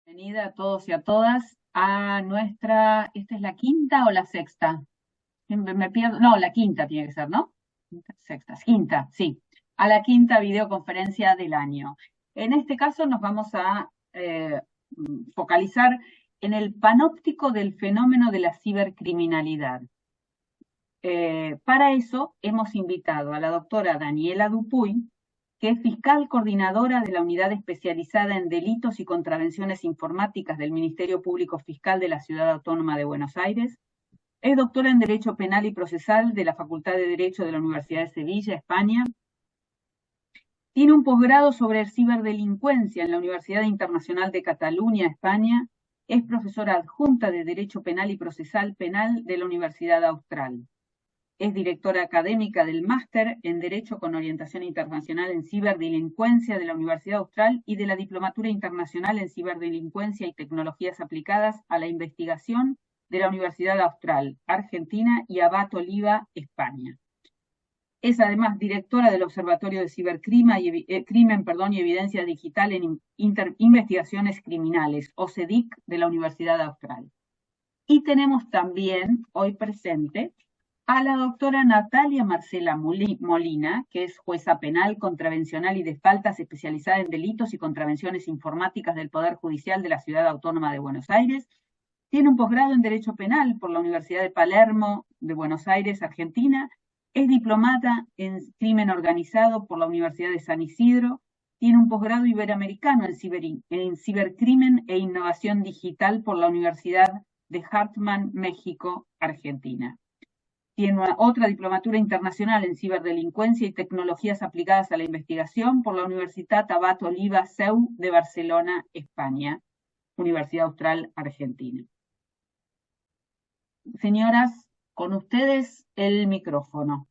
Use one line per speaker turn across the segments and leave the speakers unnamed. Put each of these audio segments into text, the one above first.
Bienvenida a todos y a todas a nuestra, ¿esta es la quinta o la sexta? Siempre me pierdo, no, la quinta tiene que ser, ¿no? Sexta, quinta, sí, a la quinta videoconferencia del año. En este caso nos vamos a focalizar en el panóptico del fenómeno de la cibercriminalidad. Para eso hemos invitado a la doctora Daniela Dupuy, que es fiscal coordinadora de la Unidad Especializada en Delitos y Contravenciones Informáticas del Ministerio Público Fiscal de la Ciudad Autónoma de Buenos Aires. Es doctora en Derecho Penal y Procesal de la Facultad de Derecho de la Universidad de Sevilla, España. Tiene un posgrado sobre ciberdelincuencia en la Universidad Internacional de Cataluña, España. Es profesora adjunta de Derecho Penal y Procesal Penal de la Universidad Austral. Es directora académica del Máster en Derecho con Orientación Internacional en Ciberdelincuencia de la Universidad Austral y de la Diplomatura Internacional en Ciberdelincuencia y Tecnologías Aplicadas a la Investigación de la Universidad Austral, Argentina y Abad Oliva, España. Es además directora del Observatorio de Cibercrimen y Evidencia Digital en Investigaciones Criminales, OCEDIC, de la Universidad Austral. Y tenemos también hoy presente a la doctora Natalia Marcela Molina, que es jueza penal, contravencional y de faltas especializada en delitos y contravenciones informáticas del Poder Judicial de la Ciudad Autónoma de Buenos Aires. Tiene un posgrado en Derecho Penal por la Universidad de Palermo de Buenos Aires, Argentina. Es diplomada en Crimen Organizado por la Universidad de San Isidro. Tiene un posgrado iberoamericano en Cibercrimen e Innovación Digital por la Universidad de Hartman, México, Argentina. Tiene otra diplomatura internacional en ciberdelincuencia y tecnologías aplicadas a la investigación por la Universitat Abad Oliva CEU de Barcelona, España, Universidad Austral, Argentina. Señoras, con ustedes el micrófono.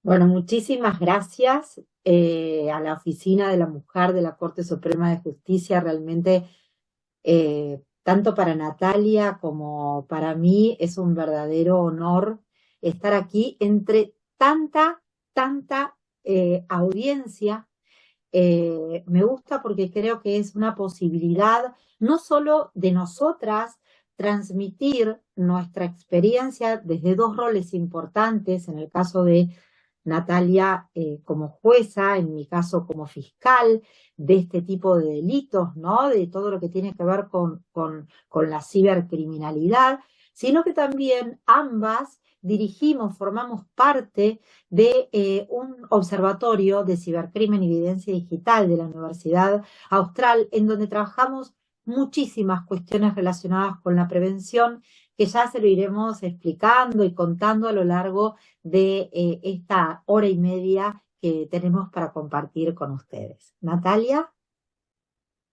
Bueno, muchísimas gracias a la Oficina de la Mujer de la Corte Suprema de Justicia. Realmente, tanto para Natalia como para mí, es un verdadero honor estar aquí entre tanta audiencia. Me gusta porque creo que es una posibilidad no solo de nosotras transmitir nuestra experiencia desde dos roles importantes, en el caso de Natalia como jueza, en mi caso como fiscal, de este tipo de delitos, ¿no? De todo lo que tiene que ver con la cibercriminalidad, sino que también ambas formamos parte de un observatorio de cibercrimen y evidencia digital de la Universidad Austral, en donde trabajamos muchísimas cuestiones relacionadas con la prevención, que ya se lo iremos explicando y contando a lo largo de esta hora y media que tenemos para compartir con ustedes. Natalia.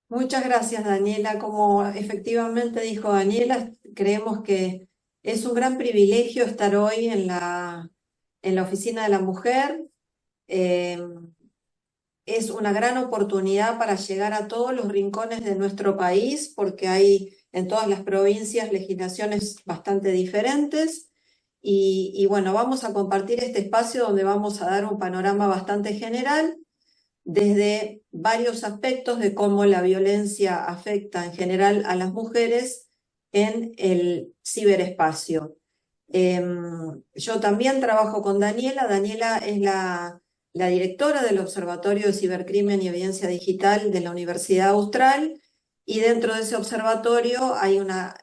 Muchas gracias, Daniela. Como efectivamente dijo Daniela, creemos que es un gran privilegio estar hoy en la Oficina de la Mujer. Es una gran oportunidad para llegar a todos los rincones de nuestro país, porque hay en todas las provincias legislaciones bastante diferentes. Y bueno, vamos a compartir este espacio donde vamos a dar un panorama bastante general desde varios aspectos de cómo la violencia afecta en general a las mujeres en el ciberespacio. Yo también trabajo con Daniela. Daniela es la directora del Observatorio de Cibercrimen y Evidencia Digital de la Universidad Austral, y dentro de ese observatorio hay una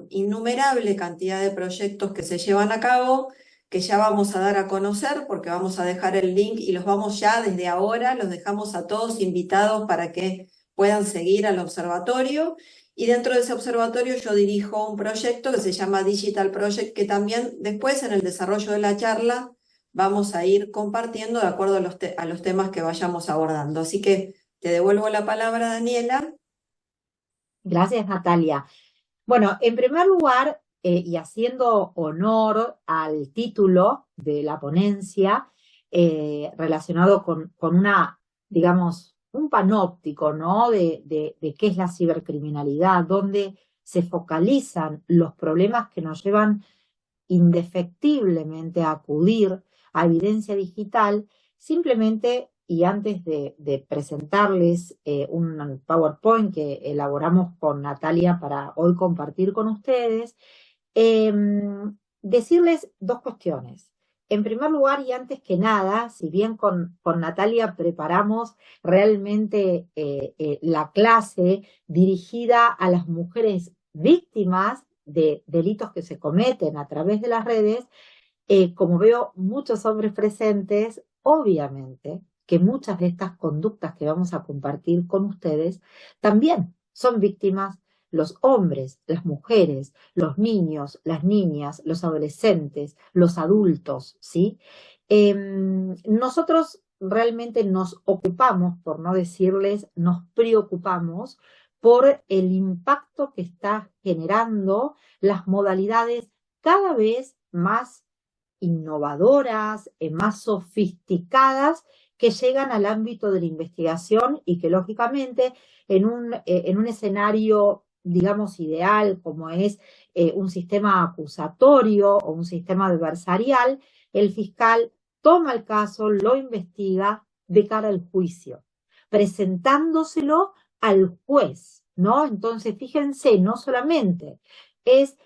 innumerable cantidad de proyectos que se llevan a cabo, que ya vamos a dar a conocer porque vamos a dejar el link y los vamos ya desde ahora, los dejamos a todos invitados para que puedan seguir al observatorio. Y dentro de ese observatorio yo dirijo un proyecto que se llama Digital Project, que también después en el desarrollo de la charla vamos a ir compartiendo de acuerdo a los temas que vayamos abordando. Así que te devuelvo la palabra, Daniela.
Gracias, Natalia. Bueno, en primer lugar, y haciendo honor al título de la ponencia, relacionado con una, digamos, un panóptico, ¿no? de qué es la cibercriminalidad, donde se focalizan los problemas que nos llevan indefectiblemente a acudir a evidencia digital. Simplemente y antes de presentarles un PowerPoint que elaboramos con Natalia para hoy compartir con ustedes, decirles dos cuestiones. En primer lugar, y antes que nada, si bien con Natalia preparamos realmente la clase dirigida a las mujeres víctimas de delitos que se cometen a través de las redes, como veo muchos hombres presentes, obviamente que muchas de estas conductas que vamos a compartir con ustedes también son víctimas los hombres, las mujeres, los niños, las niñas, los adolescentes, los adultos, ¿sí? Nosotros realmente nos ocupamos, por no decirles, nos preocupamos por el impacto que está generando las modalidades cada vez más innovadoras, más sofisticadas, que llegan al ámbito de la investigación y que lógicamente en un escenario, digamos, ideal, como es un sistema acusatorio o un sistema adversarial, el fiscal toma el caso, lo investiga de cara al juicio, presentándoselo al juez, ¿no? Entonces, fíjense, no solamente es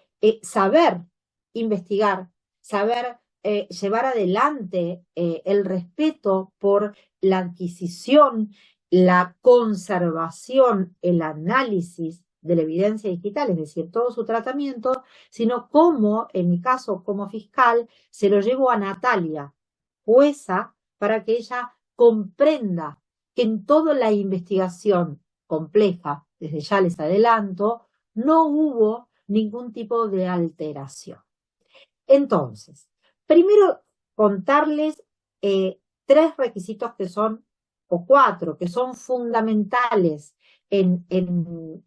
saber investigar, saber llevar adelante el respeto por la adquisición, la conservación, el análisis de la evidencia digital, es decir, todo su tratamiento, sino cómo, en mi caso como fiscal, se lo llevo a Natalia, jueza, para que ella comprenda que en toda la investigación compleja, desde ya les adelanto, no hubo ningún tipo de alteración. Entonces, primero contarles 3 requisitos que son, o 4, que son fundamentales en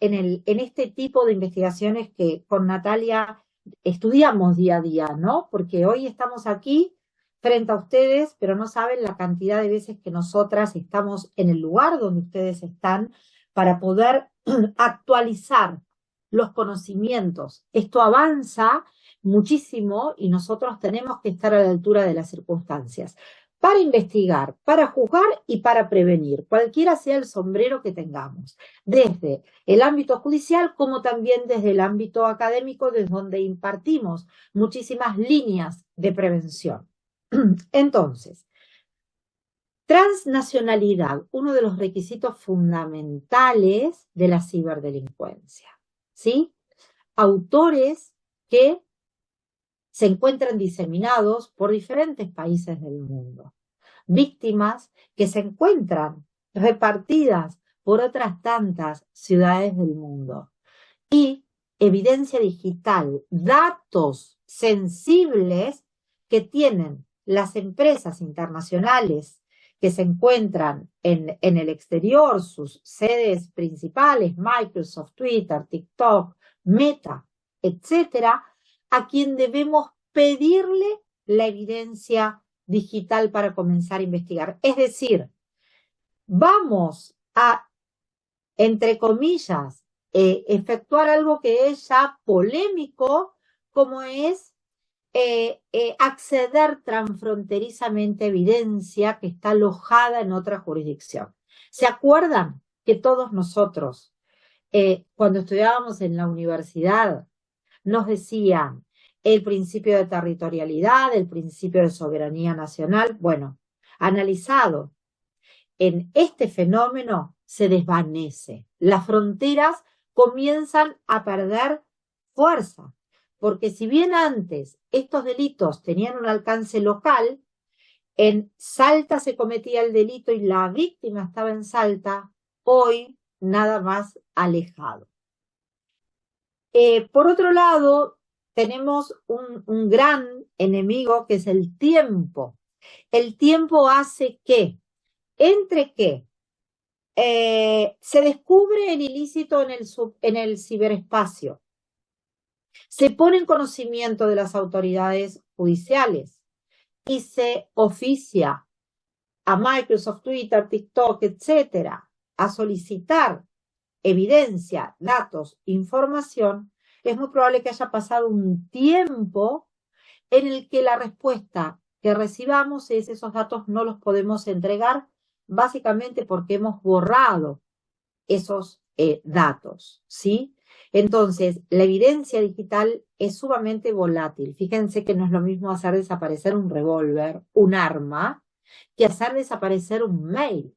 este tipo de investigaciones que con Natalia estudiamos día a día, ¿no? Porque hoy estamos aquí frente a ustedes, pero no saben la cantidad de veces que nosotras estamos en el lugar donde ustedes están para poder actualizar los conocimientos. Esto avanza muchísimo y nosotros tenemos que estar a la altura de las circunstancias para investigar, para juzgar y para prevenir, cualquiera sea el sombrero que tengamos, desde el ámbito judicial como también desde el ámbito académico, desde donde impartimos muchísimas líneas de prevención. Entonces, transnacionalidad, uno de los requisitos fundamentales de la ciberdelincuencia, ¿sí? Autores que se encuentran diseminados por diferentes países del mundo. Víctimas que se encuentran repartidas por otras tantas ciudades del mundo. Y evidencia digital, datos sensibles que tienen las empresas internacionales que se encuentran en el exterior, sus sedes principales, Microsoft, Twitter, TikTok, Meta, etcétera, a quien debemos pedirle la evidencia digital para comenzar a investigar. Es decir, vamos a, entre comillas, efectuar algo que es ya polémico, como es acceder transfronterizamente a evidencia que está alojada en otra jurisdicción. ¿Se acuerdan que todos nosotros, cuando estudiábamos en la universidad, nos decían el principio de territorialidad, el principio de soberanía nacional? Bueno, analizado en este fenómeno se desvanece. Las fronteras comienzan a perder fuerza, porque si bien antes estos delitos tenían un alcance local, en Salta se cometía el delito y la víctima estaba en Salta, hoy nada más alejado. Por otro lado, tenemos un gran enemigo que es el tiempo. El tiempo hace que, entre que se descubre el ilícito en el ciberespacio, se pone en conocimiento de las autoridades judiciales y se oficia a Microsoft, Twitter, TikTok, etcétera, a solicitar evidencia, datos, información, es muy probable que haya pasado un tiempo en el que la respuesta que recibamos es: esos datos no los podemos entregar básicamente porque hemos borrado esos datos, ¿sí? Entonces, la evidencia digital es sumamente volátil. Fíjense que no es lo mismo hacer desaparecer un revólver, un arma, que hacer desaparecer un mail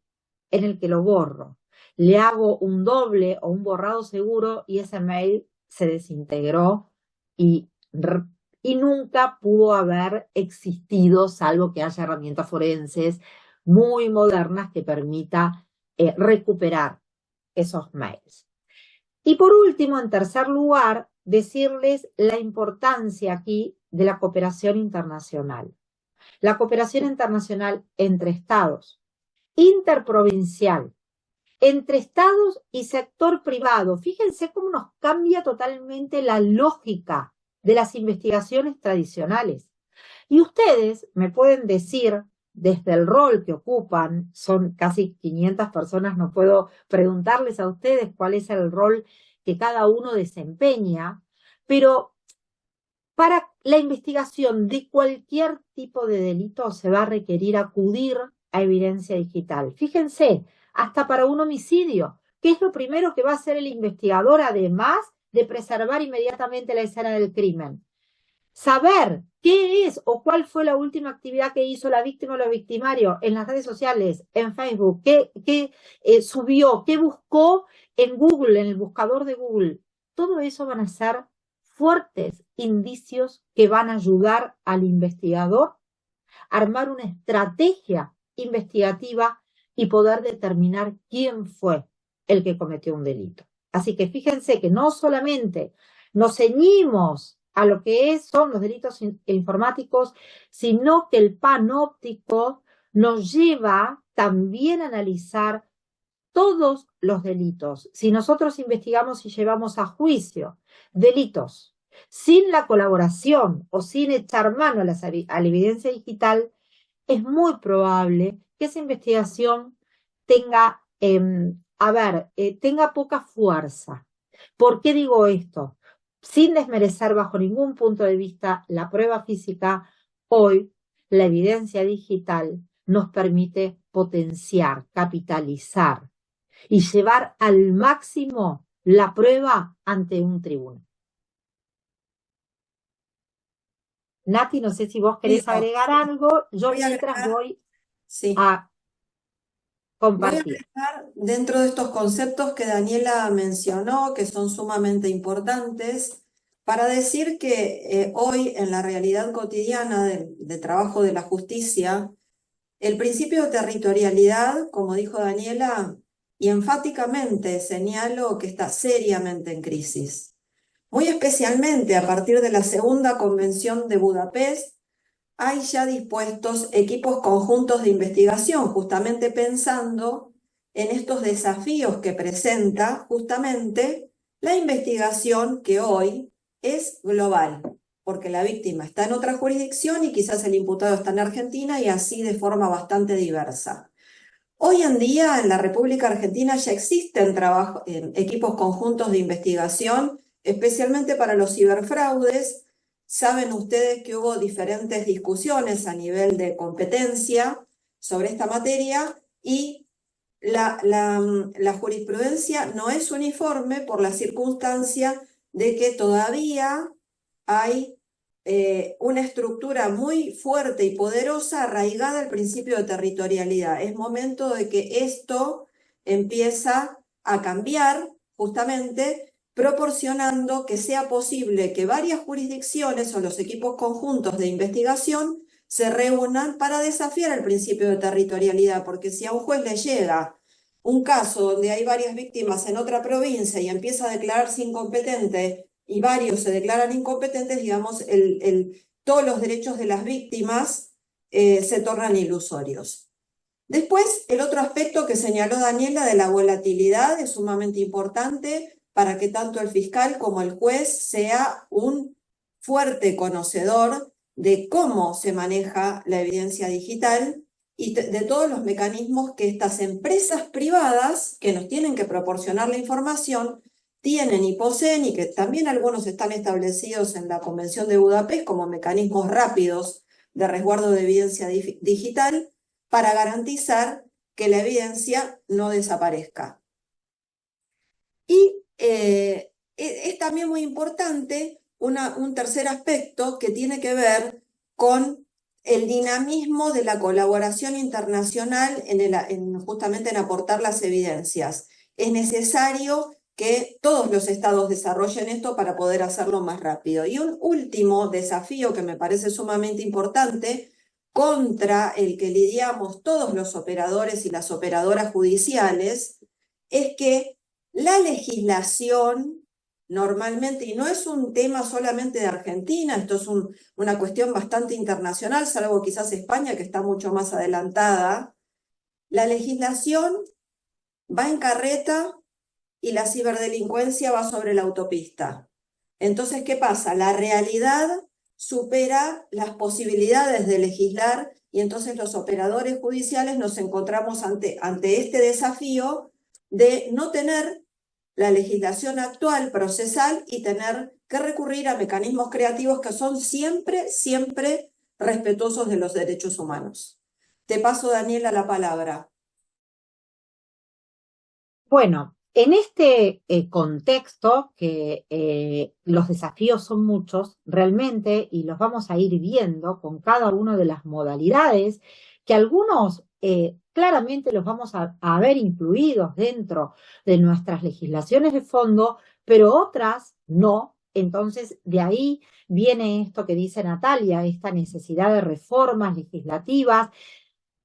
en el que lo borro. Le hago un doble o un borrado seguro y ese mail se desintegró y nunca pudo haber existido, salvo que haya herramientas forenses muy modernas que permita recuperar esos mails. Y por último, en tercer lugar, decirles la importancia aquí de la cooperación internacional. La cooperación internacional entre estados, interprovincial, entre estados y sector privado. Fíjense cómo nos cambia totalmente la lógica de las investigaciones tradicionales. Y ustedes me pueden decir, desde el rol que ocupan, son casi 500 personas, no puedo preguntarles a ustedes cuál es el rol que cada uno desempeña, pero para la investigación de cualquier tipo de delito se va a requerir acudir a evidencia digital. Fíjense, hasta para un homicidio, ¿qué es lo primero que va a hacer el investigador además de preservar inmediatamente la escena del crimen? Saber qué es o cuál fue la última actividad que hizo la víctima o el victimario en las redes sociales, en Facebook, qué subió, qué buscó en Google, en el buscador de Google. Todo eso van a ser fuertes indicios que van a ayudar al investigador a armar una estrategia investigativa y poder determinar quién fue el que cometió un delito. Así que fíjense que no solamente nos ceñimos a lo que son los delitos informáticos, sino que el panóptico nos lleva también a analizar todos los delitos. Si nosotros investigamos y llevamos a juicio delitos sin la colaboración o sin echar mano a la evidencia digital, es muy probable que esa investigación tenga, tenga poca fuerza. ¿Por qué digo esto? Sin desmerecer bajo ningún punto de vista la prueba física, hoy la evidencia digital nos permite potenciar, capitalizar y llevar al máximo la prueba ante un tribunal. Nati, no sé si vos querés agregar algo. Yo mientras voy a compartir.
Voy a agregar dentro de estos conceptos que Daniela mencionó, que son sumamente importantes, para decir que hoy en la realidad cotidiana de trabajo de la justicia, el principio de territorialidad, como dijo Daniela, y enfáticamente señalo que está seriamente en crisis. Muy especialmente a partir de la Segunda Convención de Budapest, hay ya dispuestos equipos conjuntos de investigación, justamente pensando en estos desafíos que presenta justamente la investigación que hoy es global, porque la víctima está en otra jurisdicción y quizás el imputado está en Argentina y así de forma bastante diversa. Hoy en día en la República Argentina ya existen equipos conjuntos de investigación, especialmente para los ciberfraudes. Saben ustedes que hubo diferentes discusiones a nivel de competencia sobre esta materia y la jurisprudencia no es uniforme por la circunstancia de que todavía hay una estructura muy fuerte y poderosa arraigada al principio de territorialidad. Es momento de que esto empieza a cambiar justamente proporcionando que sea posible que varias jurisdicciones o los equipos conjuntos de investigación se reúnan para desafiar el principio de territorialidad, porque si a un juez le llega un caso donde hay varias víctimas en otra provincia y empieza a declararse incompetente y varios se declaran incompetentes, digamos, todos los derechos de las víctimas se tornan ilusorios. Después, el otro aspecto que señaló Daniela de la volatilidad es sumamente importante para que tanto el fiscal como el juez sea un fuerte conocedor de cómo se maneja la evidencia digital y de todos los mecanismos que estas empresas privadas que nos tienen que proporcionar la información tienen y poseen, y que también algunos están establecidos en la Convención de Budapest como mecanismos rápidos de resguardo de evidencia digital para garantizar que la evidencia no desaparezca. Y es también muy importante un tercer aspecto que tiene que ver con el dinamismo de la colaboración internacional justamente en aportar las evidencias. Es necesario que todos los estados desarrollen esto para poder hacerlo más rápido. Y un último desafío que me parece sumamente importante, contra el que lidiamos todos los operadores y las operadoras judiciales, es que la legislación normalmente, y no es un tema solamente de Argentina, esto es una cuestión bastante internacional, salvo quizás España, que está mucho más adelantada, la legislación va en carreta y la ciberdelincuencia va sobre la autopista. Entonces, ¿qué pasa? La realidad supera las posibilidades de legislar y entonces los operadores judiciales nos encontramos ante este desafío de no tener la legislación actual procesal y tener que recurrir a mecanismos creativos que son siempre, siempre respetuosos de los derechos humanos. Te paso, Daniela, la palabra.
Bueno, en este contexto, que los desafíos son muchos realmente, y los vamos a ir viendo con cada una de las modalidades, que algunos claramente los vamos a ver incluidos dentro de nuestras legislaciones de fondo, pero otras no. Entonces, de ahí viene esto que dice Natalia, esta necesidad de reformas legislativas.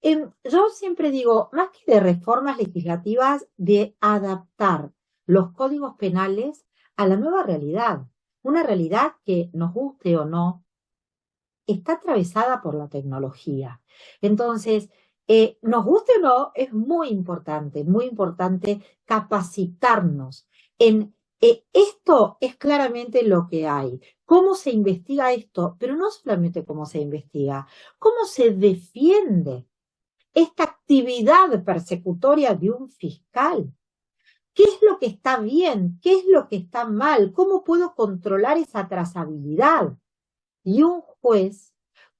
Yo siempre digo, más que de reformas legislativas, de adaptar los códigos penales a la nueva realidad. Una realidad que, nos guste o no, está atravesada por la tecnología. Entonces, nos guste o no, es muy importante capacitarnos en esto es claramente lo que hay. ¿Cómo se investiga esto? Pero no solamente cómo se investiga, cómo se defiende esta actividad persecutoria de un fiscal. ¿Qué es lo que está bien? ¿Qué es lo que está mal? ¿Cómo puedo controlar esa trazabilidad? Y un juez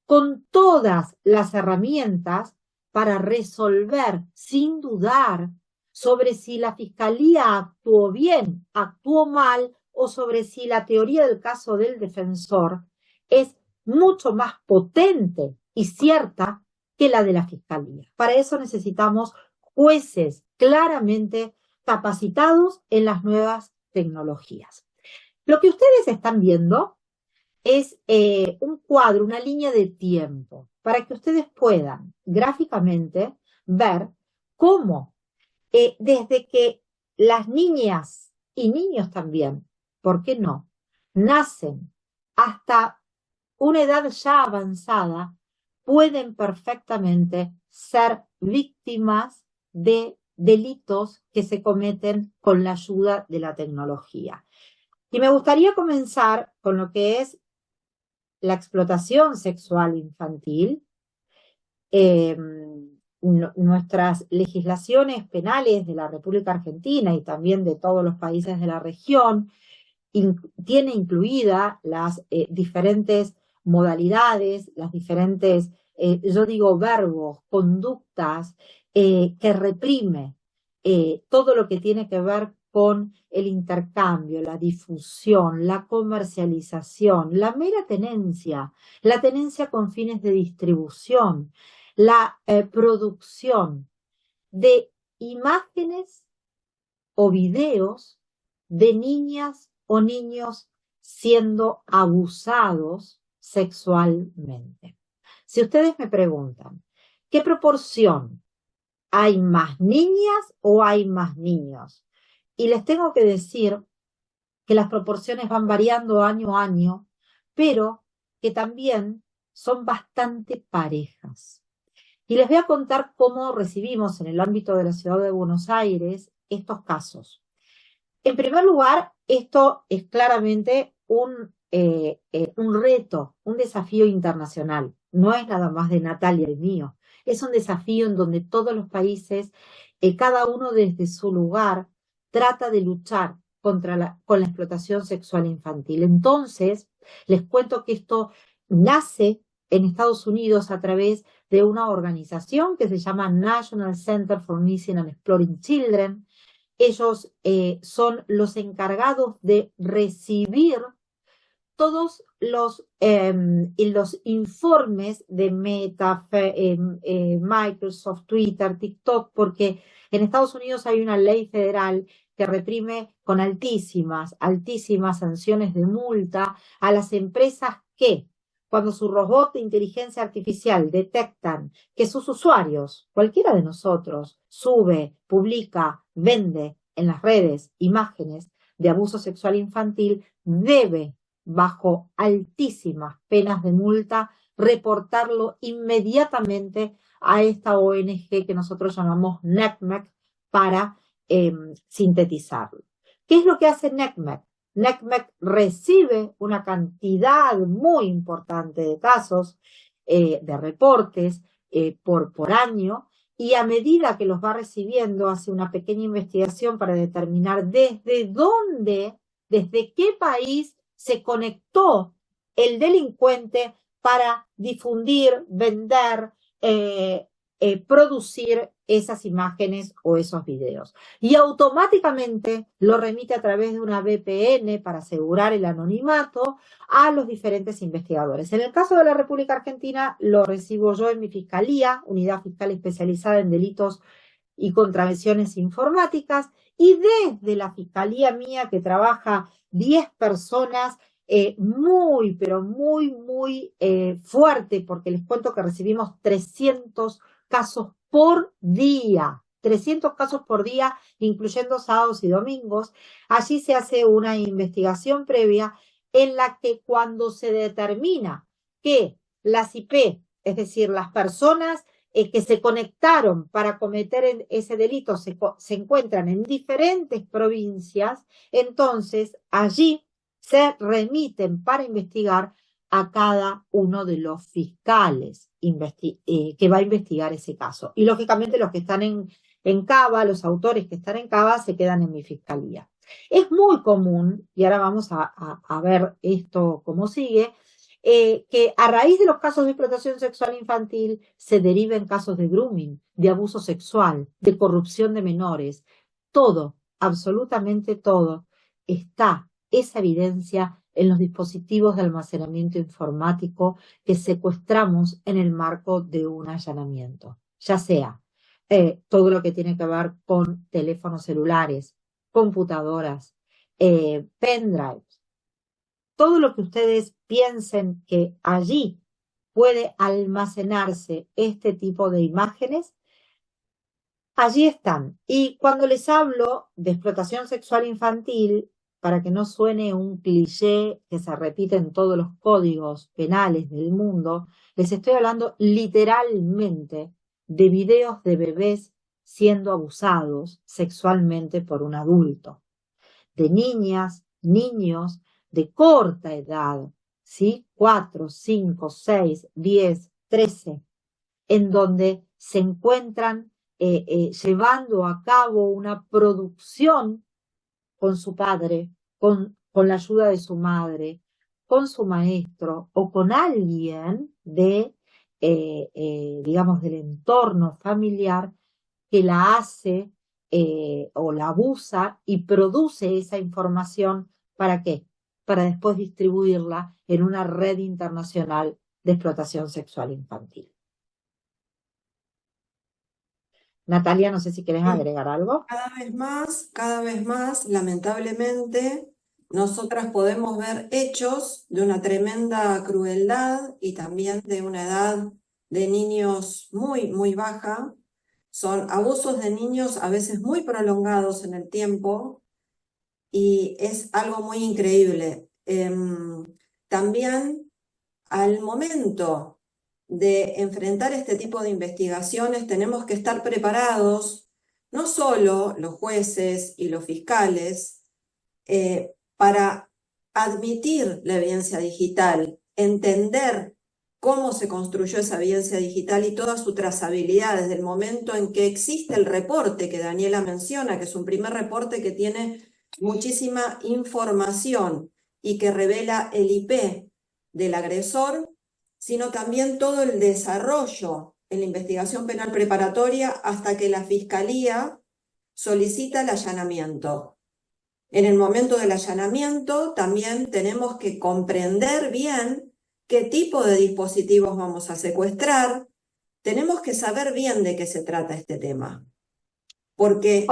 con todas las herramientas para resolver sin dudar sobre si la fiscalía actuó bien, actuó mal, o sobre si la teoría del caso del defensor es mucho más potente y cierta que la de la fiscalía. Para eso necesitamos jueces claramente capacitados en las nuevas tecnologías. Lo que ustedes están viendo es un cuadro, una línea de tiempo, para que ustedes puedan gráficamente ver cómo desde que las niñas y niños también, ¿por qué no?, nacen hasta una edad ya avanzada, pueden perfectamente ser víctimas de delitos que se cometen con la ayuda de la tecnología. Y me gustaría comenzar con lo que es la explotación sexual infantil. Nuestras legislaciones penales de la República Argentina y también de todos los países de la región tiene incluida las diferentes modalidades, las diferentes, yo digo, verbos, conductas que reprime todo lo que tiene que ver con el intercambio, la difusión, la comercialización, la mera tenencia, la tenencia con fines de distribución, la producción de imágenes o videos de niñas o niños siendo abusados sexualmente. Si ustedes me preguntan, ¿qué proporción? ¿Hay más niñas o hay más niños? Y les tengo que decir que las proporciones van variando año a año, pero que también son bastante parejas. Y les voy a contar cómo recibimos en el ámbito de la ciudad de Buenos Aires estos casos. En primer lugar, esto es claramente un reto, un desafío internacional. No es nada más de Natalia y mío. Es un desafío en donde todos los países, cada uno desde su lugar, trata de luchar con la explotación sexual infantil. Entonces, les cuento que esto nace en Estados Unidos a través de una organización que se llama National Center for Missing and Exploring Children. Ellos son los encargados de recibir todos los informes de Meta, Microsoft, Twitter, TikTok, porque en Estados Unidos hay una ley federal que reprime con altísimas sanciones de multa a las empresas que, cuando su robot de inteligencia artificial detectan que sus usuarios, cualquiera de nosotros, sube, publica, vende en las redes imágenes de abuso sexual infantil, debe, bajo altísimas penas de multa, reportarlo inmediatamente a esta ONG que nosotros llamamos NCMEC para sintetizarlo. ¿Qué es lo que hace NCMEC? NCMEC recibe una cantidad muy importante de casos, de reportes por año, y a medida que los va recibiendo hace una pequeña investigación para determinar desde dónde, desde qué país se conectó el delincuente para difundir, vender, producir esas imágenes o esos videos. Y automáticamente lo remite a través de una VPN para asegurar el anonimato a los diferentes investigadores. En el caso de la República Argentina lo recibo yo en mi fiscalía, unidad fiscal especializada en delitos y contravenciones informáticas, y desde la fiscalía mía, que trabaja 10 personas, muy, pero muy fuerte, porque les cuento que recibimos 300 casos por día, 300 casos por día, incluyendo sábados y domingos. Allí se hace una investigación previa en la que, cuando se determina que las IP, es decir, las personas que se conectaron para cometer ese delito se encuentran en diferentes provincias, entonces allí se remiten para investigar a cada uno de los fiscales que va a investigar ese caso. Y lógicamente los que están en Cava, los autores que están en Cava, se quedan en mi fiscalía. Es muy común, y ahora vamos a ver esto cómo sigue, que a raíz de los casos de explotación sexual infantil se deriven casos de grooming, de abuso sexual, de corrupción de menores. Todo, absolutamente todo, está esa evidencia en los dispositivos de almacenamiento informático que secuestramos en el marco de un allanamiento, ya sea todo lo que tiene que ver con teléfonos celulares, computadoras, pendrives, todo lo que ustedes piensen que allí puede almacenarse este tipo de imágenes, allí están. Y cuando les hablo de explotación sexual infantil, para que no suene un cliché que se repite en todos los códigos penales del mundo, les estoy hablando literalmente de videos de bebés siendo abusados sexualmente por un adulto, de niñas, niños de corta edad, ¿sí? 4, 5, 6, 10, 13, en donde se encuentran llevando a cabo una producción con su padre, con la ayuda de su madre, con su maestro o con alguien digamos, del entorno familiar que la hace o la abusa y produce esa información. ¿Para qué? Para después distribuirla en una red internacional de explotación sexual infantil. Natalia, no sé si querés agregar algo.
Cada vez más, lamentablemente, nosotras podemos ver hechos de una tremenda crueldad y también de una edad de niños muy baja. Son abusos de niños a veces muy prolongados en el tiempo y es algo muy increíble. También al momento de enfrentar este tipo de investigaciones tenemos que estar preparados, no solo los jueces y los fiscales, para admitir la evidencia digital, entender cómo se construyó esa evidencia digital y toda su trazabilidad desde el momento en que existe el reporte que Daniela menciona, que es un primer reporte que tiene muchísima información y que revela el IP del agresor, sino también todo el desarrollo en la investigación penal preparatoria hasta que la Fiscalía solicita el allanamiento. En el momento del allanamiento también tenemos que comprender bien qué tipo de dispositivos vamos a secuestrar. Tenemos que saber bien de qué se trata este tema. Porque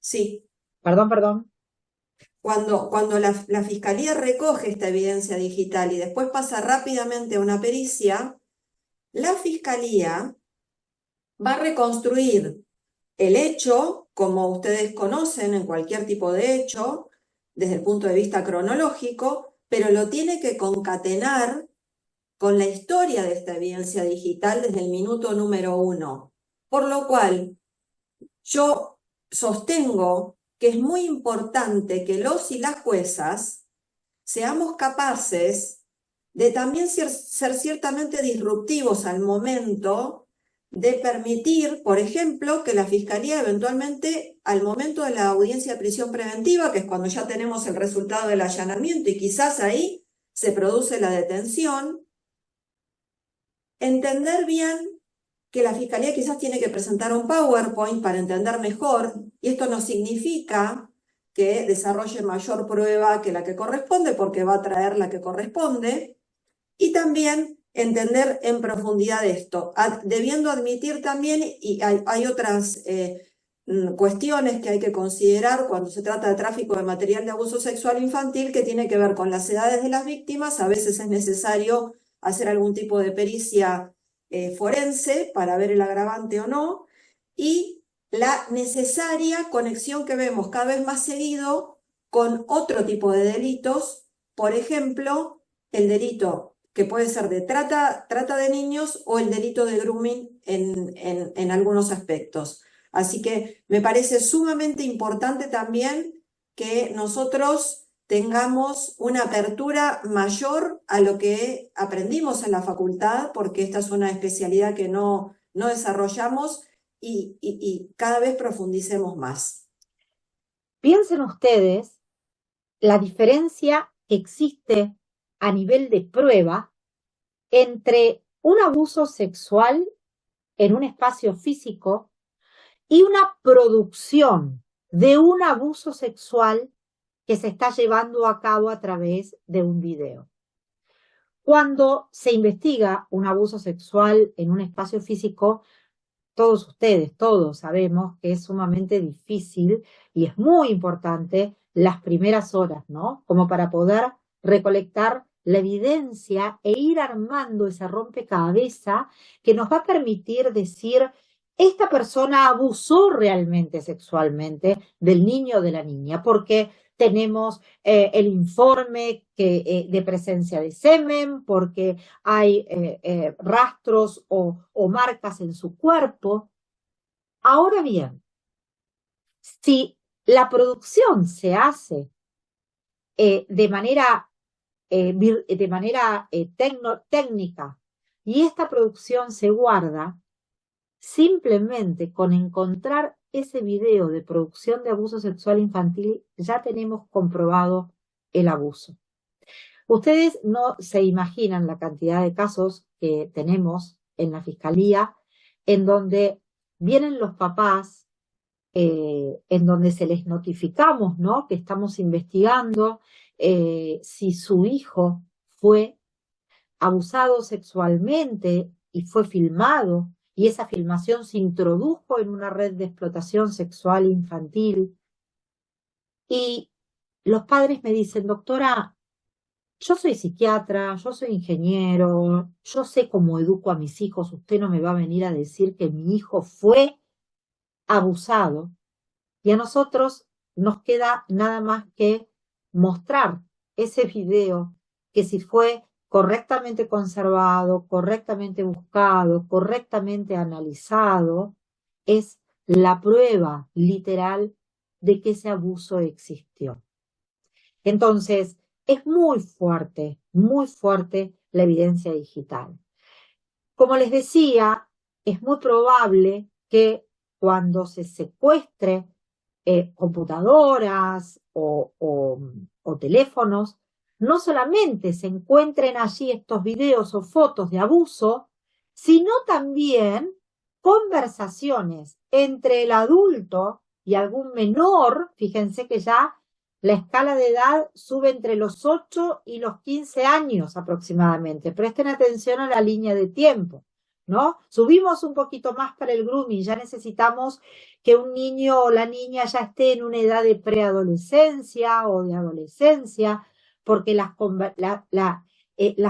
sí.
Perdón.
Cuando la Fiscalía recoge esta evidencia digital y después pasa rápidamente a una pericia, la Fiscalía va a reconstruir el hecho, como ustedes conocen en cualquier tipo de hecho, desde el punto de vista cronológico, pero lo tiene que concatenar con la historia de esta evidencia digital desde el minuto número 1. Por lo cual, yo sostengo que es muy importante que los y las juezas seamos capaces de también ser ciertamente disruptivos al momento de permitir, por ejemplo, que la Fiscalía eventualmente, al momento de la audiencia de prisión preventiva, que es cuando ya tenemos el resultado del allanamiento y quizás ahí se produce la detención, entender bien que la Fiscalía quizás tiene que presentar un PowerPoint para entender mejor, y esto no significa que desarrolle mayor prueba que la que corresponde, porque va a traer la que corresponde, y también entender en profundidad esto, debiendo admitir también, y hay otras cuestiones que hay que considerar cuando se trata de tráfico de material de abuso sexual infantil, que tiene que ver con las edades de las víctimas. A veces es necesario hacer algún tipo de pericia forense para ver el agravante o no, y la necesaria conexión que vemos cada vez más seguido con otro tipo de delitos, por ejemplo, el delito que puede ser de trata de niños o el delito de grooming en algunos aspectos. Así que me parece sumamente importante también que nosotros tengamos una apertura mayor a lo que aprendimos en la facultad, porque esta es una especialidad que no desarrollamos, y cada vez profundicemos más.
Piensen ustedes la diferencia que existe a nivel de prueba entre un abuso sexual en un espacio físico y una producción de un abuso sexual que se está llevando a cabo a través de un video. Cuando se investiga un abuso sexual en un espacio físico, todos ustedes, todos sabemos que es sumamente difícil y es muy importante las primeras horas, ¿no? Como para poder recolectar la evidencia e ir armando ese rompecabezas que nos va a permitir decir, esta persona abusó realmente sexualmente del niño o de la niña, porque tenemos el informe de presencia de semen, porque hay rastros o marcas en su cuerpo. Ahora bien, si la producción se hace de manera técnica y esta producción se guarda, simplemente con encontrar ese video de producción de abuso sexual infantil ya tenemos comprobado el abuso. Ustedes no se imaginan la cantidad de casos que tenemos en la Fiscalía en donde vienen los papás, en donde se les notificamos, ¿no?, que estamos investigando si su hijo fue abusado sexualmente y fue filmado, y esa filmación se introdujo en una red de explotación sexual infantil. Y los padres me dicen, doctora, yo soy psiquiatra, yo soy ingeniero, yo sé cómo educo a mis hijos, usted no me va a venir a decir que mi hijo fue abusado. Y a nosotros nos queda nada más que mostrar ese video, que si fue correctamente conservado, correctamente buscado, correctamente analizado, es la prueba literal de que ese abuso existió. Entonces, es muy fuerte la evidencia digital. Como les decía, es muy probable que cuando se secuestre computadoras o teléfonos, no solamente se encuentren allí estos videos o fotos de abuso, sino también conversaciones entre el adulto y algún menor. Fíjense que ya la escala de edad sube entre los 8 y los 15 años aproximadamente. Presten atención a la línea de tiempo, ¿no? Subimos un poquito más para el grooming, ya necesitamos que un niño o la niña ya esté en una edad de preadolescencia o de adolescencia, porque las